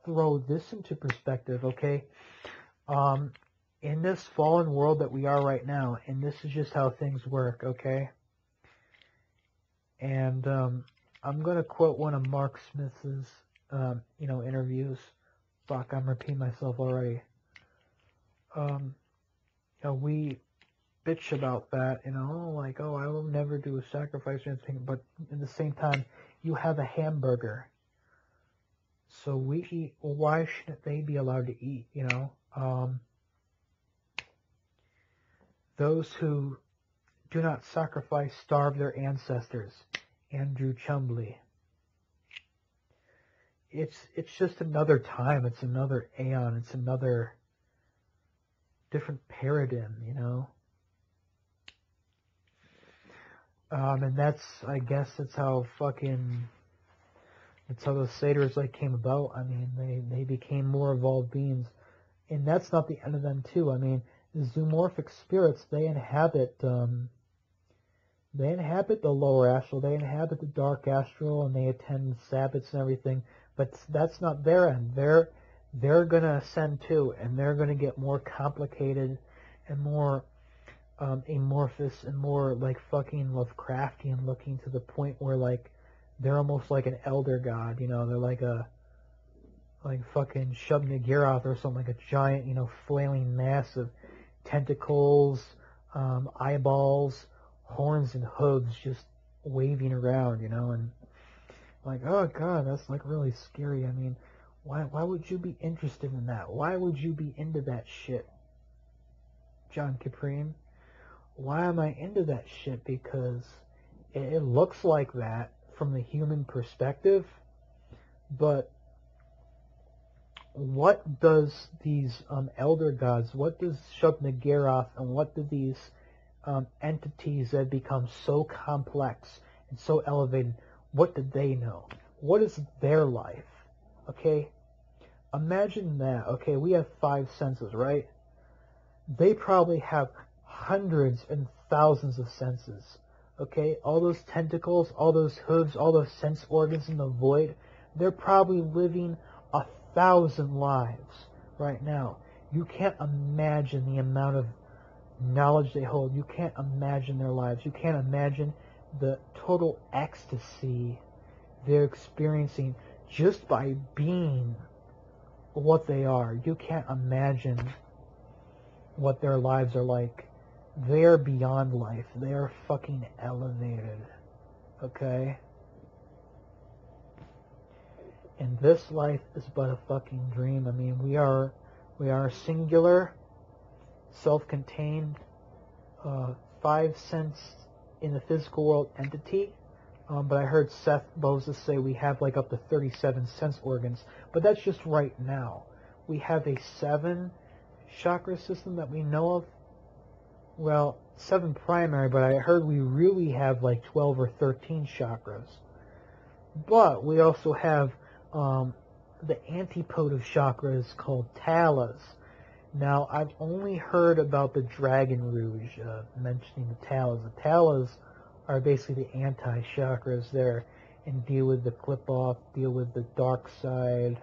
throw this into perspective, okay? In this fallen world that we are right now, and this is just how things work, okay? And I'm going to quote one of Mark Smith's, interviews. Fuck, I'm repeating myself already. We bitch about that, like, oh, I will never do a sacrifice or anything, but at the same time, you have a hamburger. So we eat, well, why shouldn't they be allowed to eat, Those who do not sacrifice starve their ancestors. Andrew Chumley. It's just another time. It's another aeon. It's another different paradigm, you know. And that's, I guess that's how those satyrs like came about. I mean, they became more evolved beings, and that's not the end of them too. I mean, the zoomorphic spirits, they inhabit the lower astral, they inhabit the dark astral, and they attend Sabbats and everything. But that's not their end. They're gonna ascend too, and they're gonna get more complicated and more amorphous and more like fucking Lovecraftian looking, to the point where like they're almost like an elder god, you know. They're like fucking Shub-Niggurath or something, like a giant, you know, flailing mass of tentacles, eyeballs, horns, and hooves just waving around, you know. And like, oh god, that's like really scary. I mean, why would you be interested in that? Why would you be into that shit, John Caprine? Why am I into that shit? Because it looks like that from the human perspective, but what does these elder gods, what does Shub-Niggurath, and what do these entities that become so complex and so elevated, what do they know? What is their life? Okay? Imagine that. Okay, we have 5 senses, right? They probably have hundreds and thousands of senses. Okay? All those tentacles, all those hooves, all those sense organs in the void, they're probably living 1,000 lives right now. You can't imagine the amount of knowledge they hold. You can't imagine their lives. You can't imagine the total ecstasy they're experiencing just by being what they are. You can't imagine what their lives are like. They are beyond life. They are fucking elevated. Okay? And this life is but a fucking dream. I mean, we are a singular, self-contained, 5-sense in the physical world entity. But I heard Seth Moses say we have like up to 37 sense organs. But that's just right now. We have a 7 chakra system that we know of. Well, 7 primary, but I heard we really have like 12 or 13 chakras. But we also have the antipode of chakras called talas. Now, I've only heard about the Dragon Rouge mentioning the talas. The talas are basically the anti-chakras there, and deal with the clip-off, deal with the dark side.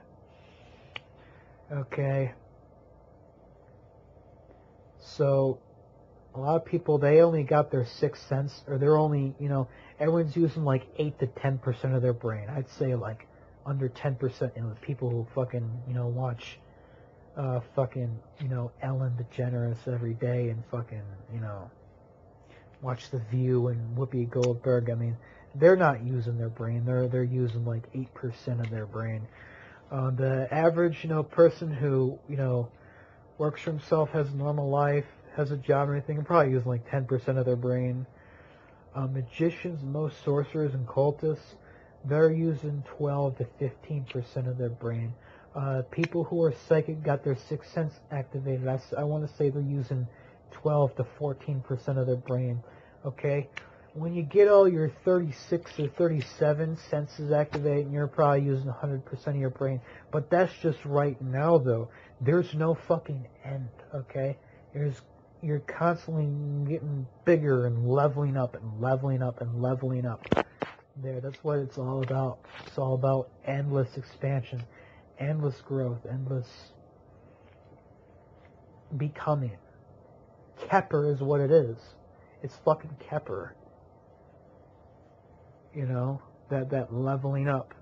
Okay. So, a lot of people, they only got their 6th sense, or they're only, you know, everyone's using like 8 to 10% of their brain. I'd say like under 10%, you know, the people who fucking, you know, watch fucking, you know, Ellen DeGeneres every day, and fucking, you know, watch The View and Whoopi Goldberg. I mean, they're not using their brain. They're using like 8% of their brain. The average, you know, person who, you know, works for himself, has a normal life, has a job or anything, and probably using like 10% of their brain. Magicians, most sorcerers and cultists, they're using 12 to 15% of their brain. People who are psychic, got their 6th sense activated, I want to say they're using 12 to 14% of their brain. Okay? When you get all your 36 or 37 senses activated, you're probably using 100% of your brain. But that's just right now, though. There's no fucking end, okay? You're constantly getting bigger and leveling up and leveling up and leveling up. There, that's what it's all about. It's all about endless expansion, endless growth, endless becoming. Kepper is what it is. It's fucking Kepper. You know, that leveling up.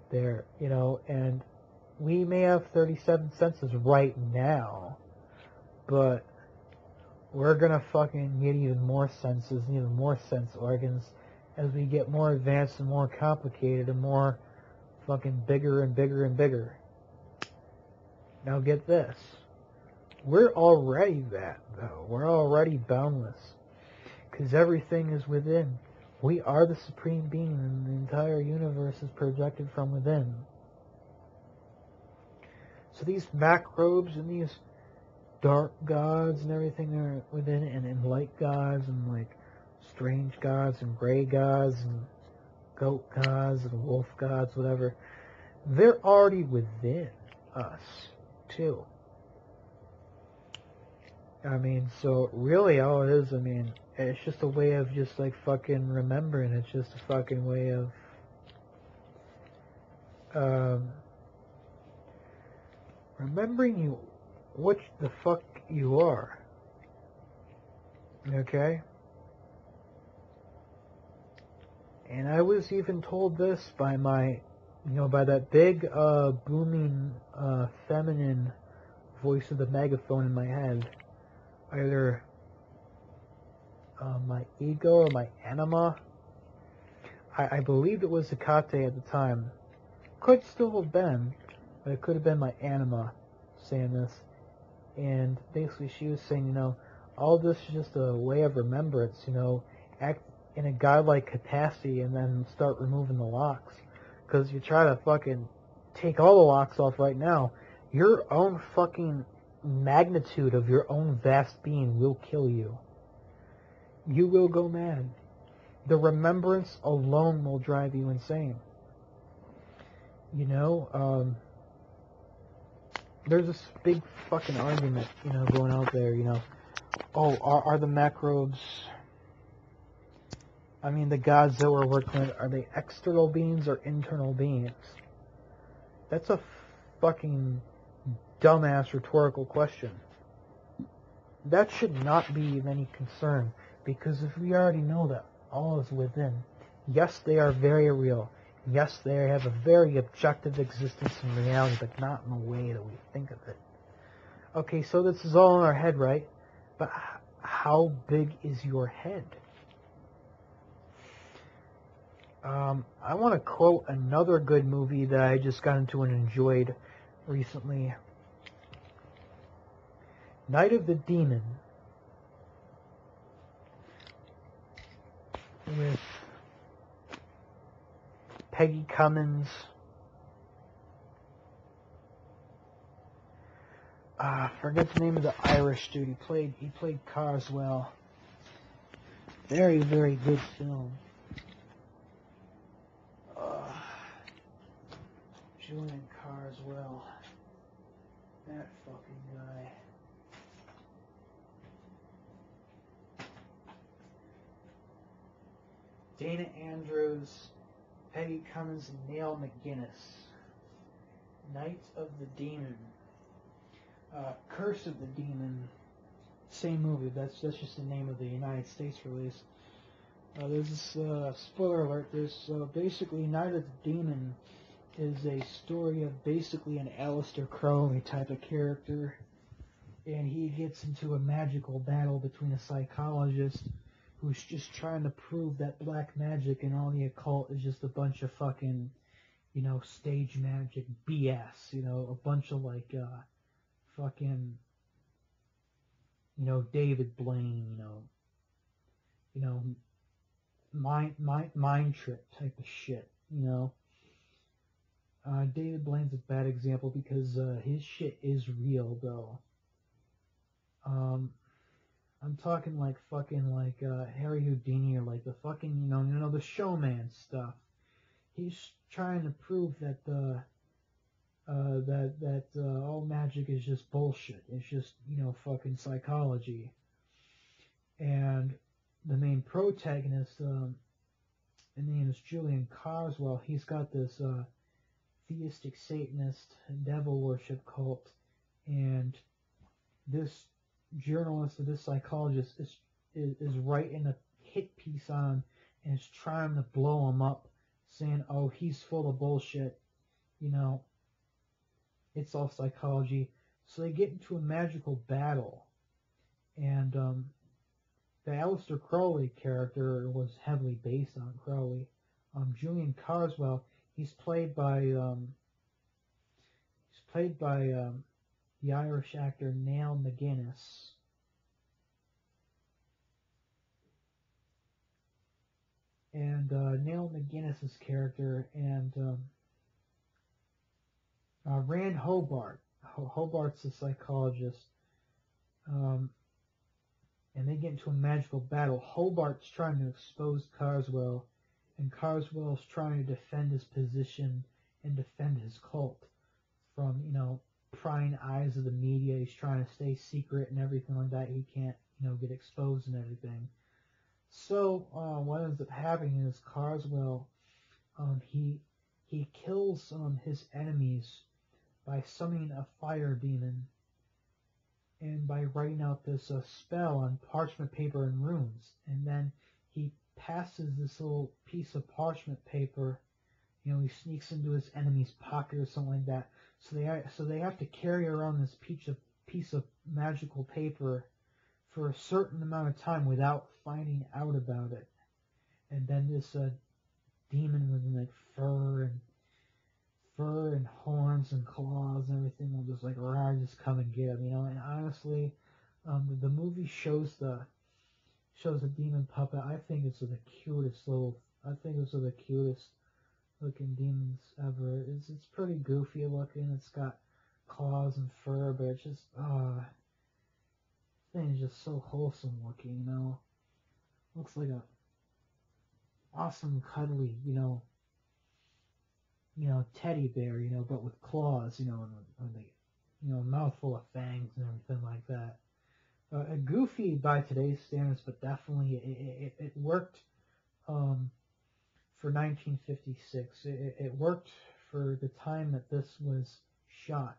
There, you know, and we may have 37 senses right now, but we're gonna fucking get even more senses and even more sense organs as we get more advanced and more complicated and more fucking bigger and bigger and bigger. Now get this. We're already that, though. We're already boundless. Because everything is within. We are the supreme being, and the entire universe is projected from within. So these macrobes and these dark gods and everything are within it, and light gods and like strange gods and gray gods and goat gods and wolf gods, whatever, they're already within us too. I mean, so really all it is, I mean, it's just a way of just like fucking remembering. It's just a fucking way of remembering you, what the fuck you are. Okay? And I was even told this by my, by that big, booming, feminine voice of the megaphone in my head. Either my ego or my anima. I believe it was Hecate at the time. Could still have been, but it could have been my anima saying this. And basically she was saying, all this is just a way of remembrance, act in a godlike capacity and then start removing the locks. Because you try to fucking take all the locks off right now, your own fucking magnitude of your own vast being will kill you. You will go mad. The remembrance alone will drive you insane. There's this big fucking argument, going out there, oh, are the Macrobes, I mean, the gods that we're working with, are they external beings or internal beings? That's a fucking dumbass rhetorical question. That should not be of any concern, because if we already know that all is within, yes, they are very real. Yes, they have a very objective existence in reality, but not in the way that we think of it. Okay, so this is all in our head, right? But how big is your head? I want to quote another good movie that I just got into and enjoyed recently. Night of the Demon. With Peggy Cummins. Forget the name of the Irish dude. He played Carswell. Very, very good film. Julian Carswell. That fucking guy. Dana Andrews, Peggy Cummins, and Neil McGuinness. Knights of the Demon. Curse of the Demon. Same movie. That's just the name of the United States release. There's this spoiler alert. There's basically Night of the Demon is a story of basically an Aleister Crowley type of character, and he gets into a magical battle between a psychologist who's just trying to prove that black magic and all the occult is just a bunch of fucking, stage magic BS, a bunch of like, fucking, David Blaine, mind trip type of shit, David Blaine's a bad example because his shit is real, though. I'm talking like fucking like Harry Houdini or like the fucking, the showman stuff. He's trying to prove that all magic is just bullshit. It's just, fucking psychology. And the main protagonist, his name is Julian Carswell. He's got this theistic Satanist devil worship cult, and this journalist or this psychologist is writing a hit piece on him and is trying to blow him up, saying, oh, he's full of bullshit, it's all psychology. So they get into a magical battle, and the Aleister Crowley character was heavily based on Crowley. Julian Carswell, he's played by the Irish actor Neil McGuinness. And Neil McGuinness's character and Rand Hobart. Hobart's a psychologist, and they get into a magical battle. Hobart's trying to expose Carswell, and Carswell's trying to defend his position and defend his cult from, prying eyes of the media. He's trying to stay secret and everything like that. He can't, get exposed and everything. So what ends up happening is Carswell, he kills his enemies by summoning a fire demon and by writing out this spell on parchment paper and runes. And then he passes this little piece of parchment paper, he sneaks into his enemy's pocket or something like that. So they have to carry around this piece of magical paper for a certain amount of time without finding out about it. And then this demon with like fur and horns and claws and everything will just just come and get him, And honestly, the movie shows the demon puppet. I think it's the cutest looking demons ever. It's pretty goofy looking. It's got claws and fur, but it's just thing is just so wholesome looking, Looks like a awesome cuddly, teddy bear, but with claws, and a mouthful of fangs and everything like that. Goofy by today's standards, but definitely it worked for 1956. It worked for the time that this was shot.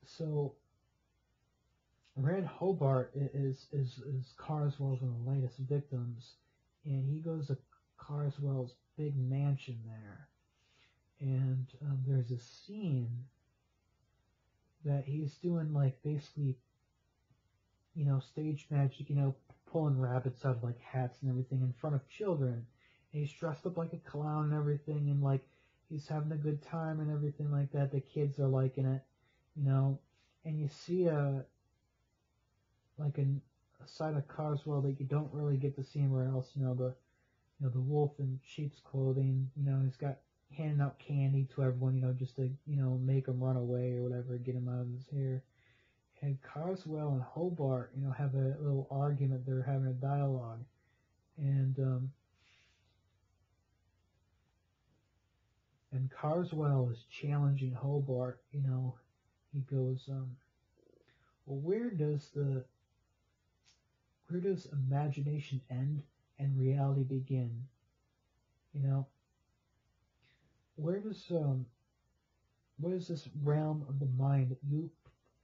So Red Hobart is Carswell's one of the latest victims, and he goes to Carswell's big mansion there, and there's a scene that he's doing basically stage magic, pulling rabbits out of hats and everything in front of children, and he's dressed up like a clown and everything, and he's having a good time and everything like that. The kids are liking it, and you see a side of Carswell that you don't really get to see anywhere else. The wolf in sheep's clothing. He's got handing out candy to everyone. Just to make him run away or whatever, get him out of his hair. And Carswell and Hobart, have a little argument. They're having a dialogue, and Carswell is challenging Hobart. He goes, well, where does imagination end and reality begin? Where does this realm of the mind that you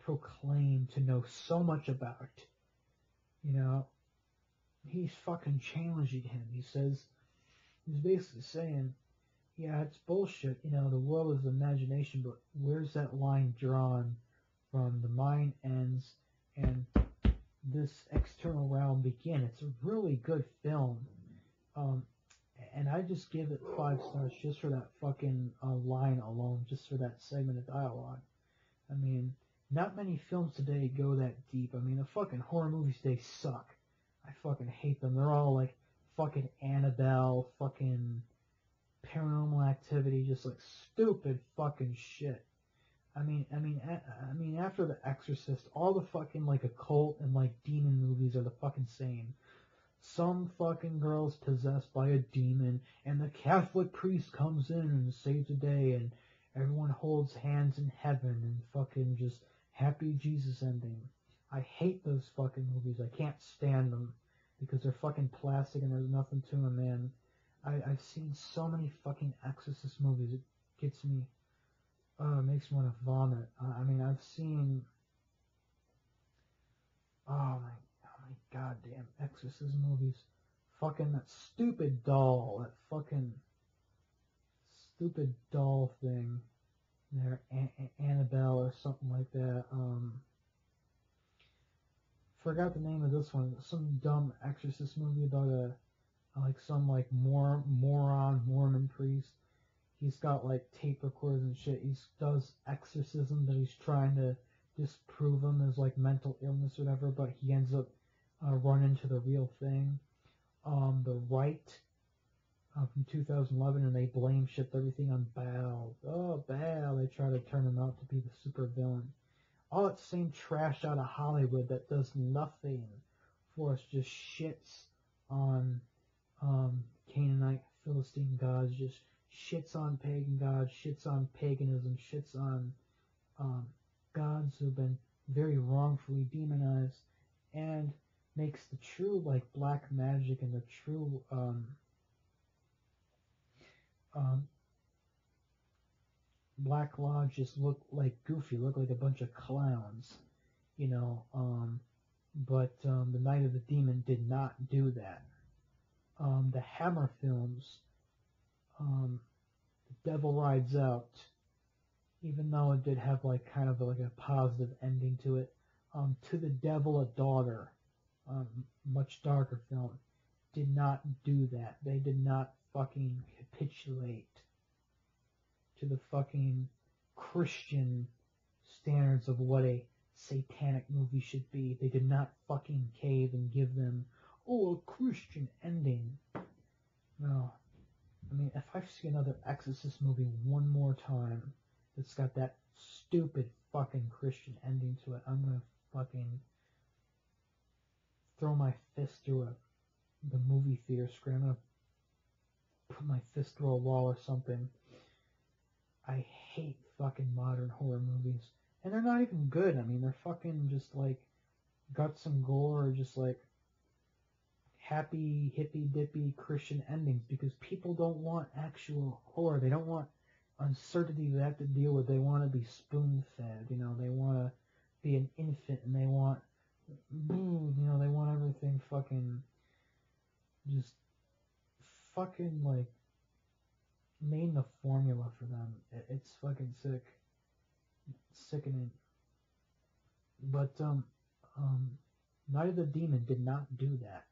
proclaim to know so much about? He's fucking challenging him. He's basically saying, yeah, it's bullshit. The world is imagination, but where's that line drawn from the mind ends and this external realm begin? It's a really good film. And I just give it 5 stars just for that fucking line alone, just for that segment of dialogue. I mean, not many films today go that deep. I mean, the fucking horror movies today suck. I fucking hate them. They're all fucking Annabelle, fucking Paranormal Activity, just stupid fucking shit. I mean, after The Exorcist, all the fucking occult and demon movies are the fucking same. Some fucking girl's possessed by a demon, and the Catholic priest comes in and saves the day, and everyone holds hands in heaven, and fucking just happy Jesus ending. I hate those fucking movies. I can't stand them because they're fucking plastic and there's nothing to them, man. I've seen so many fucking Exorcist movies. It gets me. It makes me want to vomit. I mean, I've seen. Oh my goddamn Exorcist movies. Fucking that stupid doll. That fucking stupid doll thing. There, Annabelle or something like that. Forgot the name of this one. Some dumb Exorcist movie about some moron Mormon priest. He's got tape recorders and shit. He does exorcism, but he's trying to disprove them as mental illness or whatever. But he ends up running into the real thing. The Rite. from 2011, and they shipped everything on Bow. Oh, Bow! They try to turn him out to be the super villain. All that same trash out of Hollywood that does nothing for us, just shits on Canaanite Philistine gods, just shits on pagan gods, shits on paganism, shits on gods who've been very wrongfully demonized, and makes the true like black magic and the true Black Lodge just look like goofy, look like a bunch of clowns, you know. But the Night of the Demon did not do that. The Hammer films, The Devil Rides Out, even though it did have like kind of like a positive ending to it. To the Devil a Daughter, much darker film, did not do that. They did not fucking capitulate to the fucking Christian standards of what a satanic movie should be. They did not fucking cave and give them, oh, a Christian ending. No. I mean, if I see another Exorcist movie one more time that's got that stupid fucking Christian ending to it, I'm gonna fucking throw my fist through the movie theater screen. I'm gonna put my fist through a wall or something. I hate fucking modern horror movies. And they're not even good. I mean, they're fucking just like guts and gore, or just like happy, hippy-dippy Christian endings, because people don't want actual horror. They don't want uncertainty they have to deal with. They want to be spoon-fed, you know. They want to be an infant, and they want, you know, they want everything fucking just fucking like made the formula for them. It's fucking sick. It's sickening. But Night of the Demon did not do that.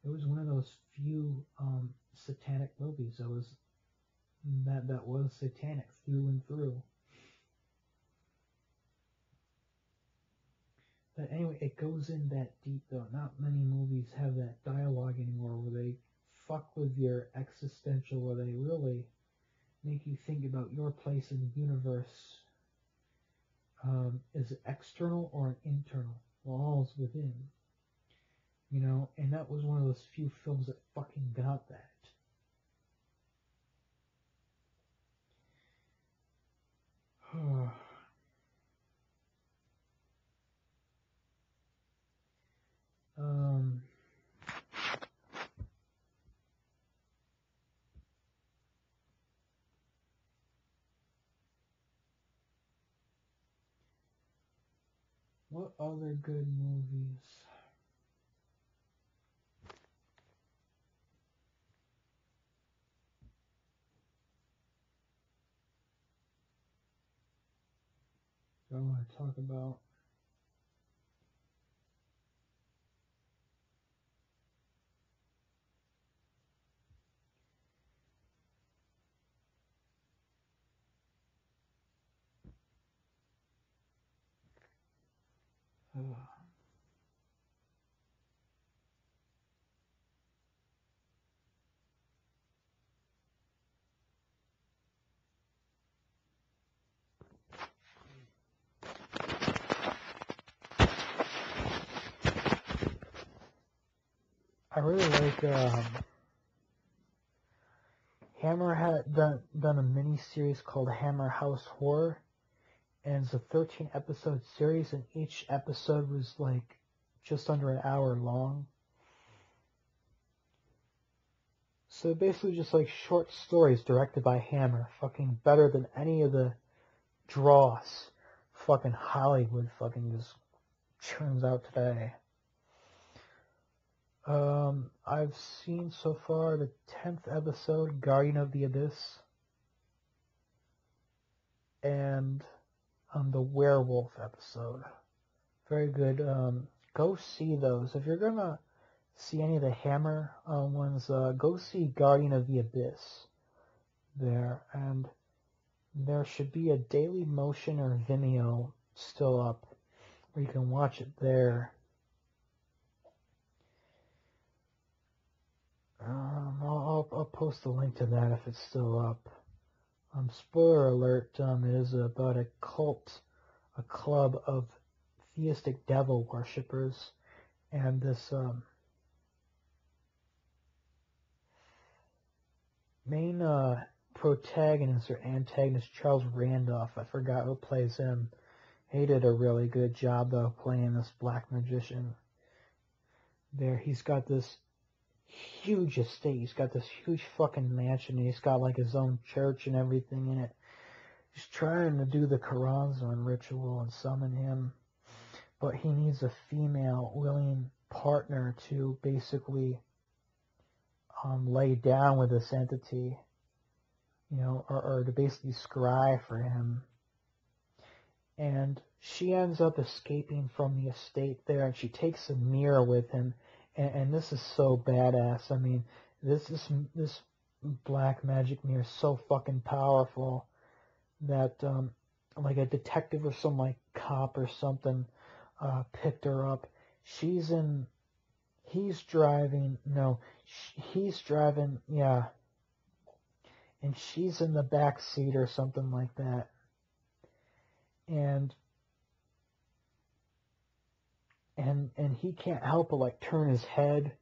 It was one of those few satanic movies that was satanic through and through. But anyway, it goes in that deep though. Not many movies have that dialogue anymore where they fuck with your existential, where they really make you think about your place in the universe. Is it external or internal? Well, all's within. You know, and that was one of those few films that fucking got that. What other good movies? Do I want to talk about? I really like Hammer had done a mini series called Hammer House Horror, and it's a 13 episode series, and each episode was like just under an hour long. So basically just like short stories directed by Hammer, fucking better than any of the dross fucking Hollywood fucking just churns out today. I've seen so far the 10th episode, Guardian of the Abyss, and the werewolf episode. Very good. Go see those. If you're gonna see any of the Hammer ones, go see Guardian of the Abyss there, and there should be a Daily Motion or Vimeo still up where you can watch it there. I'll post a link to that if it's still up. Spoiler alert, it is about a cult, a club of theistic devil worshippers, and this main protagonist or antagonist, Charles Randolph, I forgot who plays him. He did a really good job though playing this black magician. There, he's got this huge estate, he's got this huge fucking mansion, he's got like his own church and everything in it. He's trying to do the Karanzan ritual and summon him, but he needs a female willing partner to basically lay down with this entity, you know, or to basically scry for him. And she ends up escaping from the estate there, and she takes a mirror with him, and this is so badass. I mean, this black magic mirror is so fucking powerful that like a detective or some like cop or something picked her up. He's driving, yeah, and she's in the back seat or something like that. And he can't help but like turn his head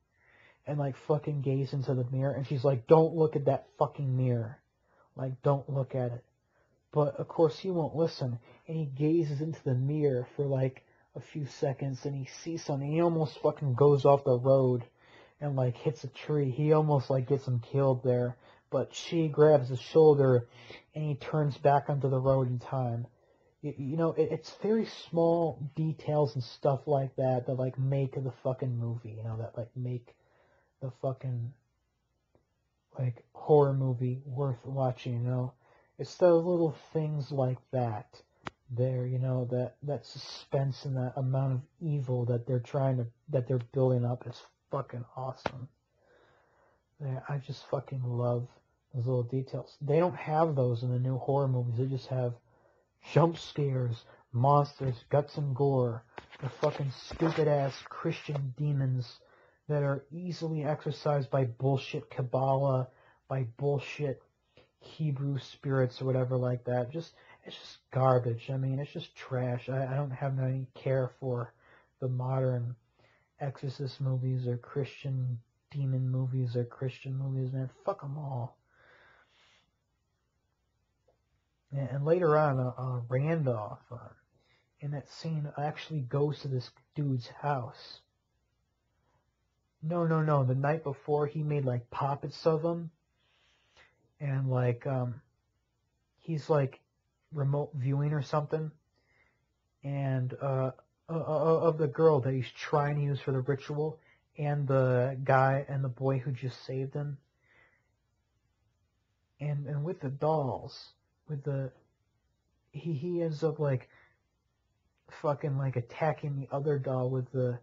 and like fucking gaze into the mirror, and she's like, don't look at that fucking mirror, like don't look at it. But of course he won't listen, and he gazes into the mirror for like a few seconds, and he sees something. He almost fucking goes off the road and like hits a tree. He almost like gets him killed there, but she grabs his shoulder and he turns back onto the road in time. You know, it's very small details and stuff like that that like make the fucking movie, you know, that like make the fucking like horror movie worth watching, you know. It's those little things like that there, you know, that suspense and that amount of evil that they're building up is fucking awesome. Yeah, I just fucking love those little details. They don't have those in the new horror movies. They just have jump scares, monsters, guts and gore, the fucking stupid ass Christian demons that are easily exorcised by bullshit Kabbalah, by bullshit Hebrew spirits or whatever like that. It's just garbage. I mean, it's just trash. I don't have any care for the modern exorcist movies or Christian demon movies or Christian movies, man. Fuck them all. And later on, Randolph, in that scene, actually goes to this dude's house. No. The night before, he made, like, puppets of him. And, like, he's, like, remote viewing or something. And, of the girl that he's trying to use for the ritual. And the guy and the boy who just saved him. And with the dolls... he ends up like fucking like attacking the other doll with the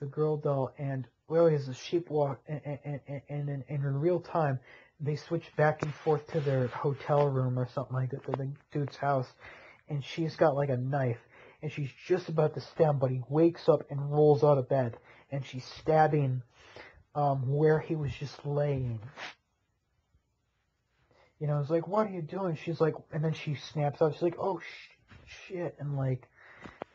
girl doll, and well, he has a sheep walk, and in real time they switch back and forth to their hotel room or something like that, to the dude's house, and she's got like a knife and she's just about to stab, but he wakes up and rolls out of bed and she's stabbing where he was just laying. You know, it's like, what are you doing? She's like, and then she snaps out. She's like, oh, shit. And, like,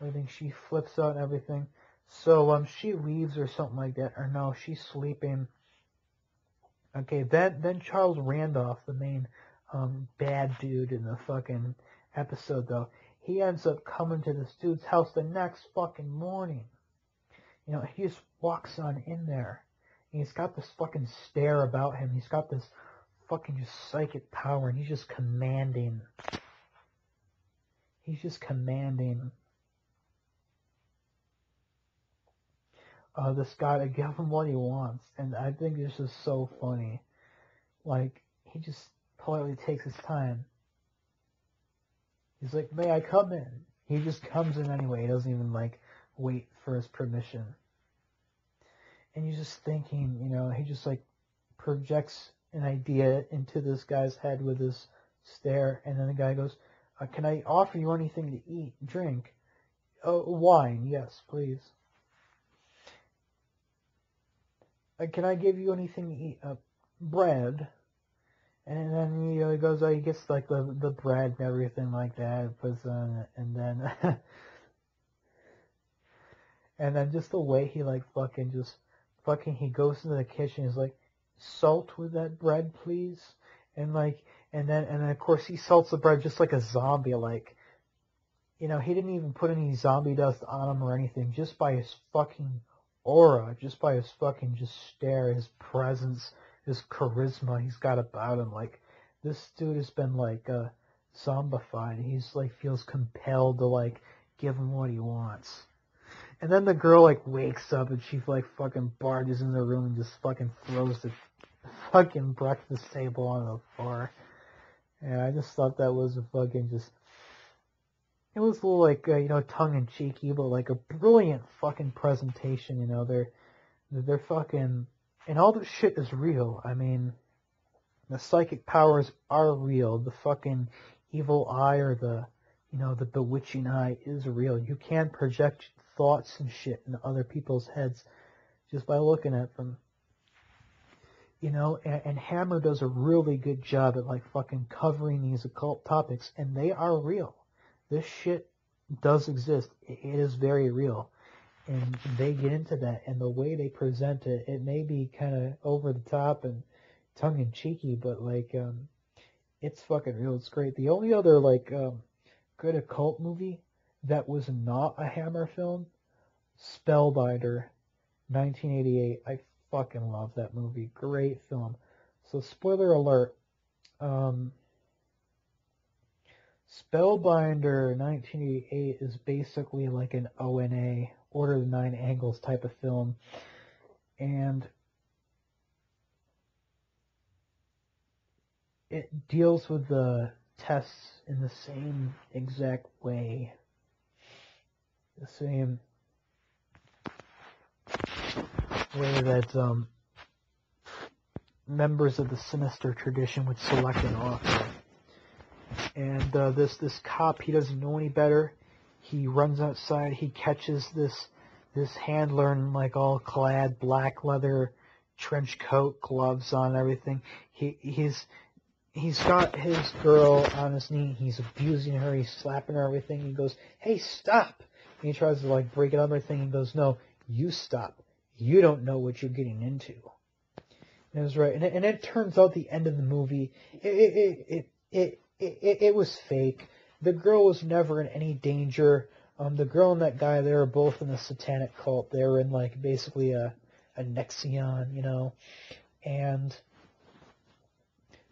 everything. She flips out and everything. So, she leaves or something like that. Or no, she's sleeping. Okay, then Charles Randolph, the main bad dude in the fucking episode, though, he ends up coming to this dude's house the next fucking morning. You know, he just walks on in there. And he's got this fucking stare about him. He's got this fucking just psychic power, and he's just commanding. This guy to give him what he wants, and I think this is so funny. Like, he just politely takes his time. He's like, may I come in? He just comes in anyway. He doesn't even, like, wait for his permission. And you're just thinking, you know, he just, like, projects an idea into this guy's head with his stare, and then the guy goes, can I offer you anything to eat, drink? Wine, yes, please. Can I give you anything to eat? bread. And then, you know, he goes, he gets, like, the bread and everything like that, puts on it, and then, and then just the way he, like, he goes into the kitchen, he's like, salt with that bread, please? And, like, and then, of course, he salts the bread just like a zombie, like, you know, he didn't even put any zombie dust on him or anything, just by his fucking aura, just by his fucking just stare, his presence, his charisma he's got about him. Like, this dude has been, like, zombified. He's, like, feels compelled to, like, give him what he wants. And then the girl, like, wakes up and she, like, fucking barges in the room and just fucking throws the fucking breakfast table on the floor. And I just thought that was a fucking just... It was a little, like, you know, tongue-in-cheeky, but, like, a brilliant fucking presentation, you know. They're fucking... And all this shit is real. I mean, the psychic powers are real. The fucking evil eye or the, you know, the bewitching eye is real. You can project thoughts and shit into other people's heads just by looking at them. You know, and Hammer does a really good job at, like, fucking covering these occult topics, and they are real. This shit does exist. It is very real. And they get into that, and the way they present it, it may be kind of over the top and tongue-in-cheeky, but, like, it's fucking real. It's great. The only other, like, good occult movie that was not a Hammer film, Spellbinder, 1988. I fucking love that movie. Great film. So, spoiler alert, Spellbinder 1988 is basically like an ONA, Order of the Nine Angles type of film, and it deals with the tests in the same exact way. The same way that members of the sinister tradition would select an author. And this cop, he doesn't know any better. He runs outside. He catches this handler in, like, all clad black leather trench coat, gloves on, and everything. He's got his girl on his knee. He's abusing her. He's slapping her. Everything. He goes, "Hey, stop!" And he tries to, like, break it up. Everything. He goes, "No, you stop. You don't know what you're getting into." And it was right. And it turns out the end of the movie, it was fake. The girl was never in any danger. The girl and that guy, they were both in a satanic cult. They were in, like, basically a Nexion, you know. And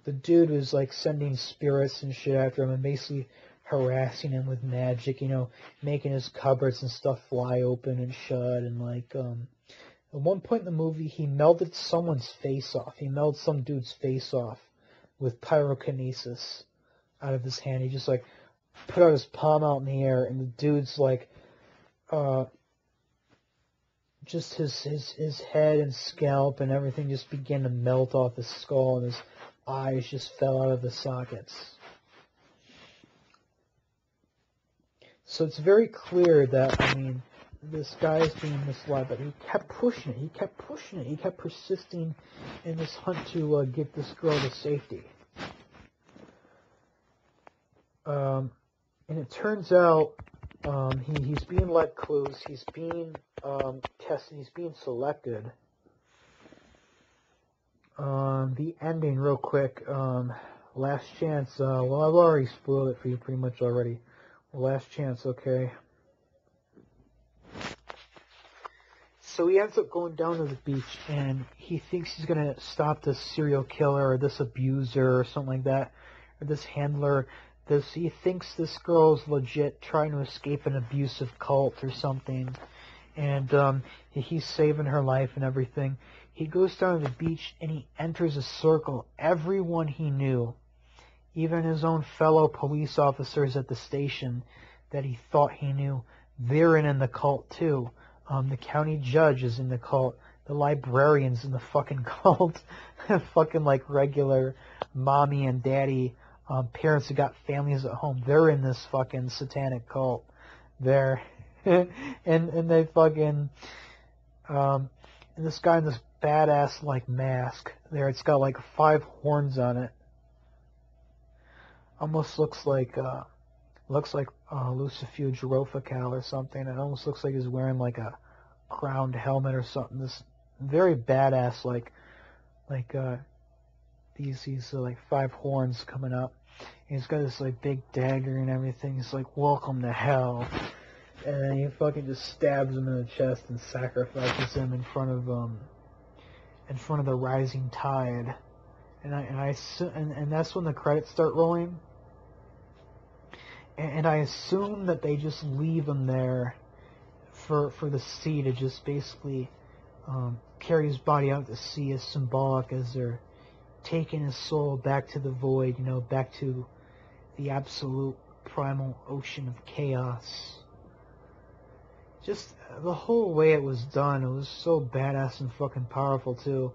the dude was, like, sending spirits and shit after him and basically harassing him with magic, you know, making his cupboards and stuff fly open and shut. And, like, at one point in the movie, he melted someone's face off. He melted some dude's face off with pyrokinesis out of his hand. He just, like, put out his palm out in the air, and the dude's, like, just his head and scalp and everything just began to melt off his skull, and his eyes just fell out of the sockets. So it's very clear that, I mean, this guy is being misled, but he kept pushing it. He kept pushing it. He kept persisting in this hunt to get this girl to safety. And it turns out he's being let close. He's being tested. He's being selected. The ending, real quick. Last chance. Well, I've already spoiled it for you pretty much already. Last chance, okay. So he ends up going down to the beach, and he thinks he's going to stop this serial killer or this abuser or something like that, or this handler. He thinks this girl's legit trying to escape an abusive cult or something, and he's saving her life and everything. He goes down to the beach, and he enters a circle. Everyone he knew, even his own fellow police officers at the station that he thought he knew, they're in the cult too. The county judge is in the cult. The librarian's in the fucking cult. Fucking, like, regular mommy and daddy parents who got families at home, they're in this fucking satanic cult. They're and they fucking and this guy in this badass like mask there. It's got like 5 horns on it. Almost looks like Lucifuge Rofacal or something. It almost looks like he's wearing like a crowned helmet or something. This very badass these like 5 horns coming up. And he's got this like big dagger and everything. He's like, welcome to hell. And then he fucking just stabs him in the chest and sacrifices him in front of the rising tide. And that's when the credits start rolling. And I assume that they just leave him there for the sea to just basically carry his body out to sea as symbolic as they're taking his soul back to the void, back to the absolute primal ocean of chaos. Just the whole way it was done, it was so badass and fucking powerful too.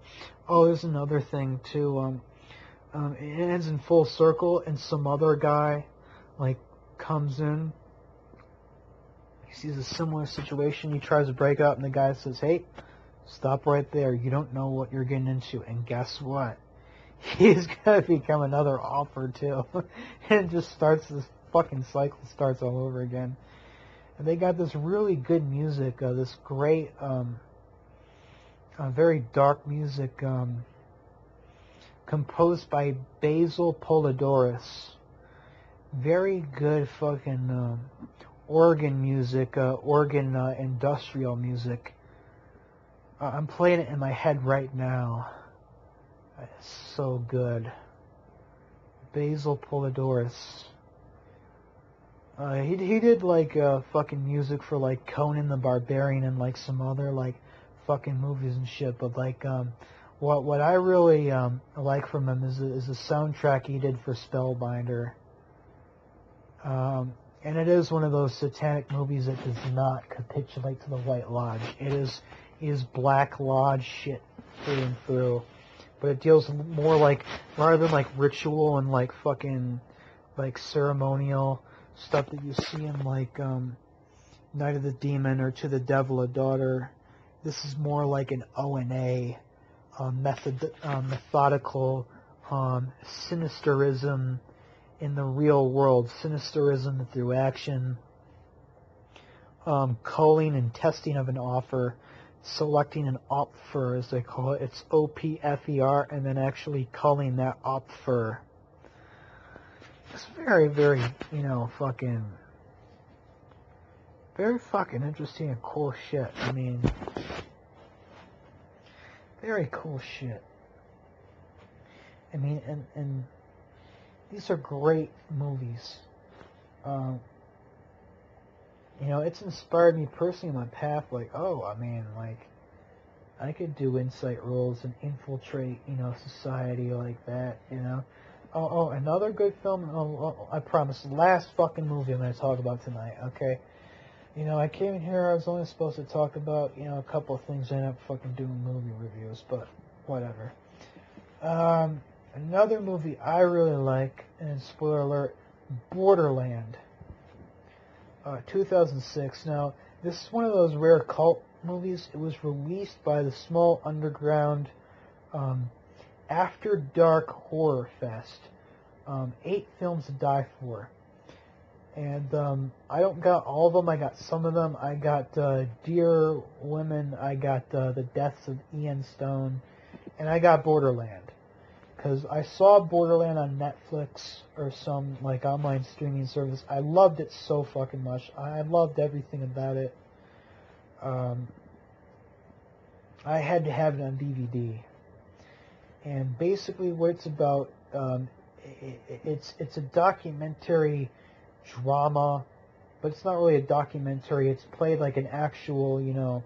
Oh, there's another thing too. It ends in full circle, and some other guy comes in. He sees a similar situation. He tries to break out, and the guy says, "Hey, stop right there. You don't know what you're getting into." And guess what? He's gonna become another offer too, and it just starts this fucking cycle starts all over again. And they got this really good music, this great, very dark music, composed by Basil Polidorus. Very good fucking organ music, industrial music. I'm playing it in my head right now. It's so good. Basil Polidorus. He did fucking music for Conan the Barbarian and some other fucking movies and shit. But what I really like from him is the soundtrack he did for Spellbinder. And it is one of those satanic movies that does not capitulate to the White Lodge. It is Black Lodge shit through and through. But it deals more rather than ritual and fucking ceremonial stuff that you see in Night of the Demon or To the Devil a Daughter. This is more like an O&A, methodical sinisterism in the real world, sinisterism through action, culling and testing of an offer, selecting an opfer, as they call it. It's O-P-F-E-R, and then actually culling that opfer. It's very, very, very fucking interesting and cool shit. I mean, very cool shit. I mean, and these are great movies. It's inspired me personally in my path, I could do insight roles and infiltrate, society like that, Oh, another good film. I promise. Last fucking movie I'm going to talk about tonight. Okay. I came in here. I was only supposed to talk about a couple of things. I ended up fucking doing movie reviews, but whatever. Another movie I really like, and spoiler alert, Borderland. 2006. Now, this is one of those rare cult movies. It was released by the small underground After Dark Horror Fest. 8 films to die for. And I don't got all of them. I got some of them. I got Dear Women. I got The Deaths of Ian Stone. And I got Borderland. Because I saw Borderland on Netflix or some online streaming service. I loved it so fucking much. I loved everything about it. I had to have it on DVD. And basically what it's about, it's a documentary drama, but it's not really a documentary. It's played like an actual,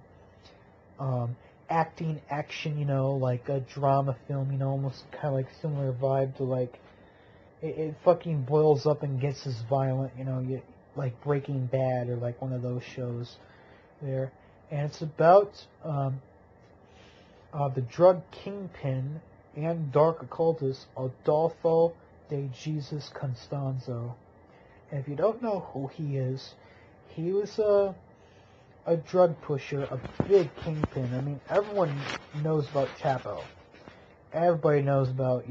acting action, like a drama film, almost kind of similar vibe to it fucking boils up and gets as violent, like Breaking Bad or one of those shows there. And it's about the drug kingpin and dark occultist Adolfo de Jesus Constanzo. And if you don't know who he is, he was a drug pusher, a big kingpin. I mean, everyone knows about Chapo. Everybody knows about,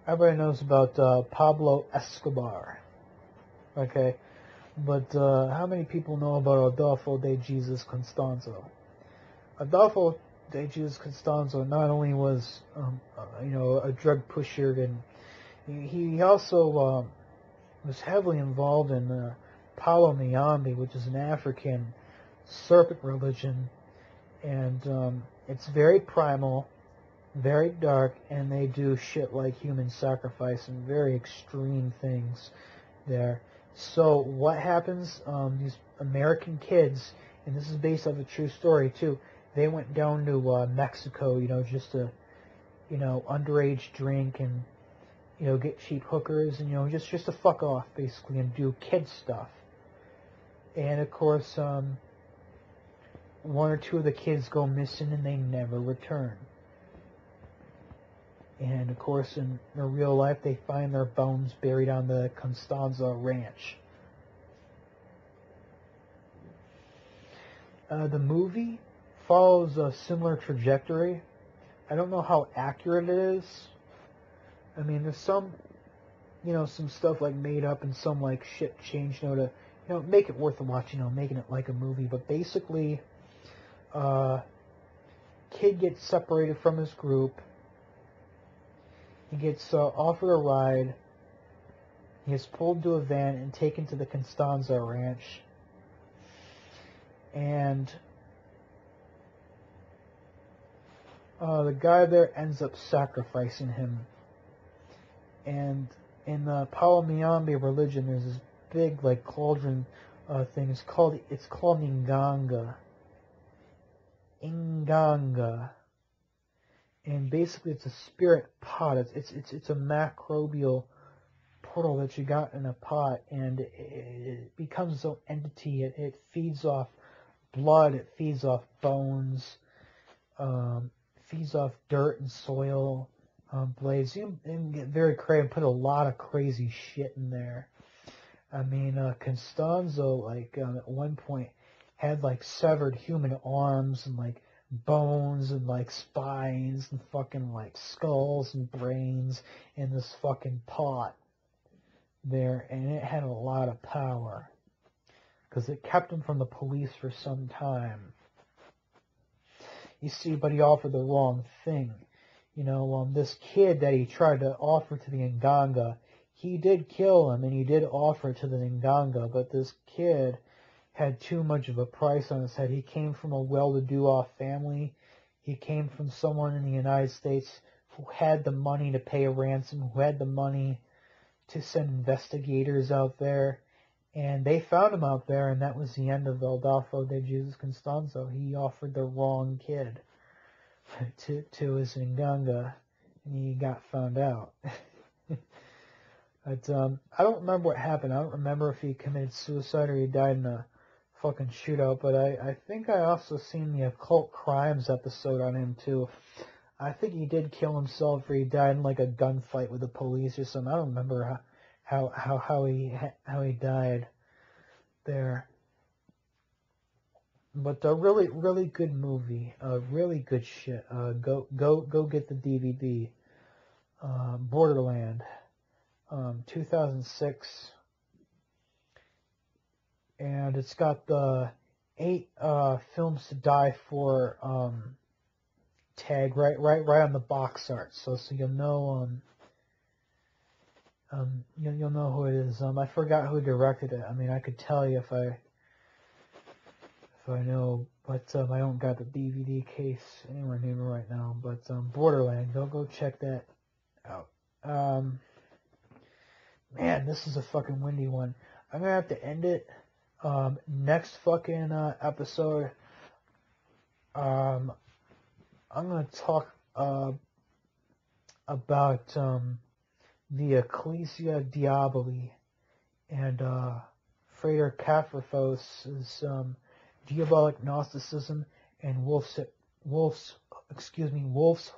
everybody knows about Pablo Escobar. Okay? But how many people know about Adolfo de Jesus Constanzo? Adolfo de Jesus Constanzo not only was, a drug pusher, and he also was heavily involved in Palo Mayombe, which is an African serpent religion, and it's very primal, very dark, and they do shit like human sacrifice and very extreme things there. So what happens, these American kids, and this is based off a true story too, they went down to Mexico, just to, underage drink and, get cheap hookers and, just to fuck off basically and do kid stuff. And of course, one or two of the kids go missing and they never return. And of course, in real life, they find their bones buried on the Constanza Ranch. The movie follows a similar trajectory. I don't know how accurate it is. I mean, there's some, some stuff like made up and some like shit changed, to, make it worth a watch, making it like a movie. But basically, kid gets separated from his group. He gets offered a ride. He gets pulled to a van and taken to the Constanza Ranch. And the guy there ends up sacrificing him. And in the Palo Mayombe religion, there's this big like cauldron thing. It's called Inganga. Inganga. And basically, it's a spirit pot. It's a macrobial portal that you got in a pot, and it becomes its own entity. It feeds off blood. It feeds off bones. Feeds off dirt and soil, blades. You can get very creative. Put a lot of crazy shit in there. I mean, Constanzo, at one point, had severed human arms and bones and spines and fucking skulls and brains in this fucking pot there, and it had a lot of power because it kept him from the police for some time. You see, but he offered the wrong thing. This kid that he tried to offer to the Nganga, he did kill him and he did offer to the Nganga, but this kid had too much of a price on his head. He came from a well-to-do-off family. He came from someone in the United States who had the money to pay a ransom, who had the money to send investigators out there. And they found him out there, and that was the end of Adolfo de Jesus Constanzo. He offered the wrong kid to his Nganga, and he got found out. But I don't remember what happened. I don't remember if he committed suicide or he died in a fucking shootout, but I think I also seen the Occult Crimes episode on him too. I think he did kill himself, or he died in a gunfight with the police or something. I don't remember how he died there. But a really good movie, really good shit. Go get the DVD. Borderland, 2006. And it's got the 8 films to die for tag right on the box art, so you'll know you'll know who it is. I forgot who directed it. I mean, I could tell you if I know, but I don't got the DVD case anywhere near me right now. But Borderland, go check that out. Man, this is a fucking windy one. I'm gonna have to end it. Next fucking episode, I'm gonna talk about the Ecclesia Diaboli and Frater Caphraphos' diabolic Gnosticism and Wolf's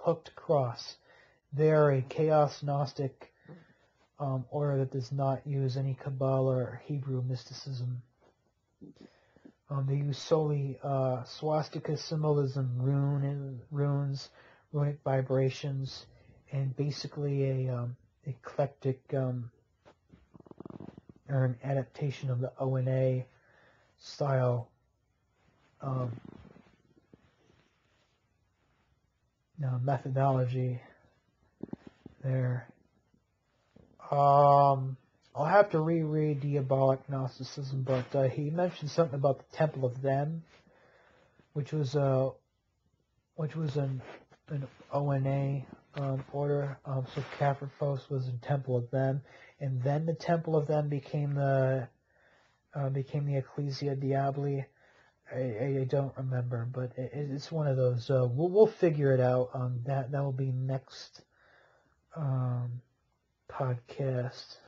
Hooked Cross. They are a chaos Gnostic order that does not use any Kabbalah or Hebrew mysticism. They use solely swastika symbolism, runes, runic vibrations, and basically a eclectic or an adaptation of the ONA style methodology there. I'll have to reread Diabolic Gnosticism, but he mentioned something about the Temple of Them, which was an ONA order. So Kaphraphos was in Temple of Them, and then the Temple of Them became the Ecclesia Diaboli. I don't remember, but it's one of those. We'll figure it out. That will be next podcast.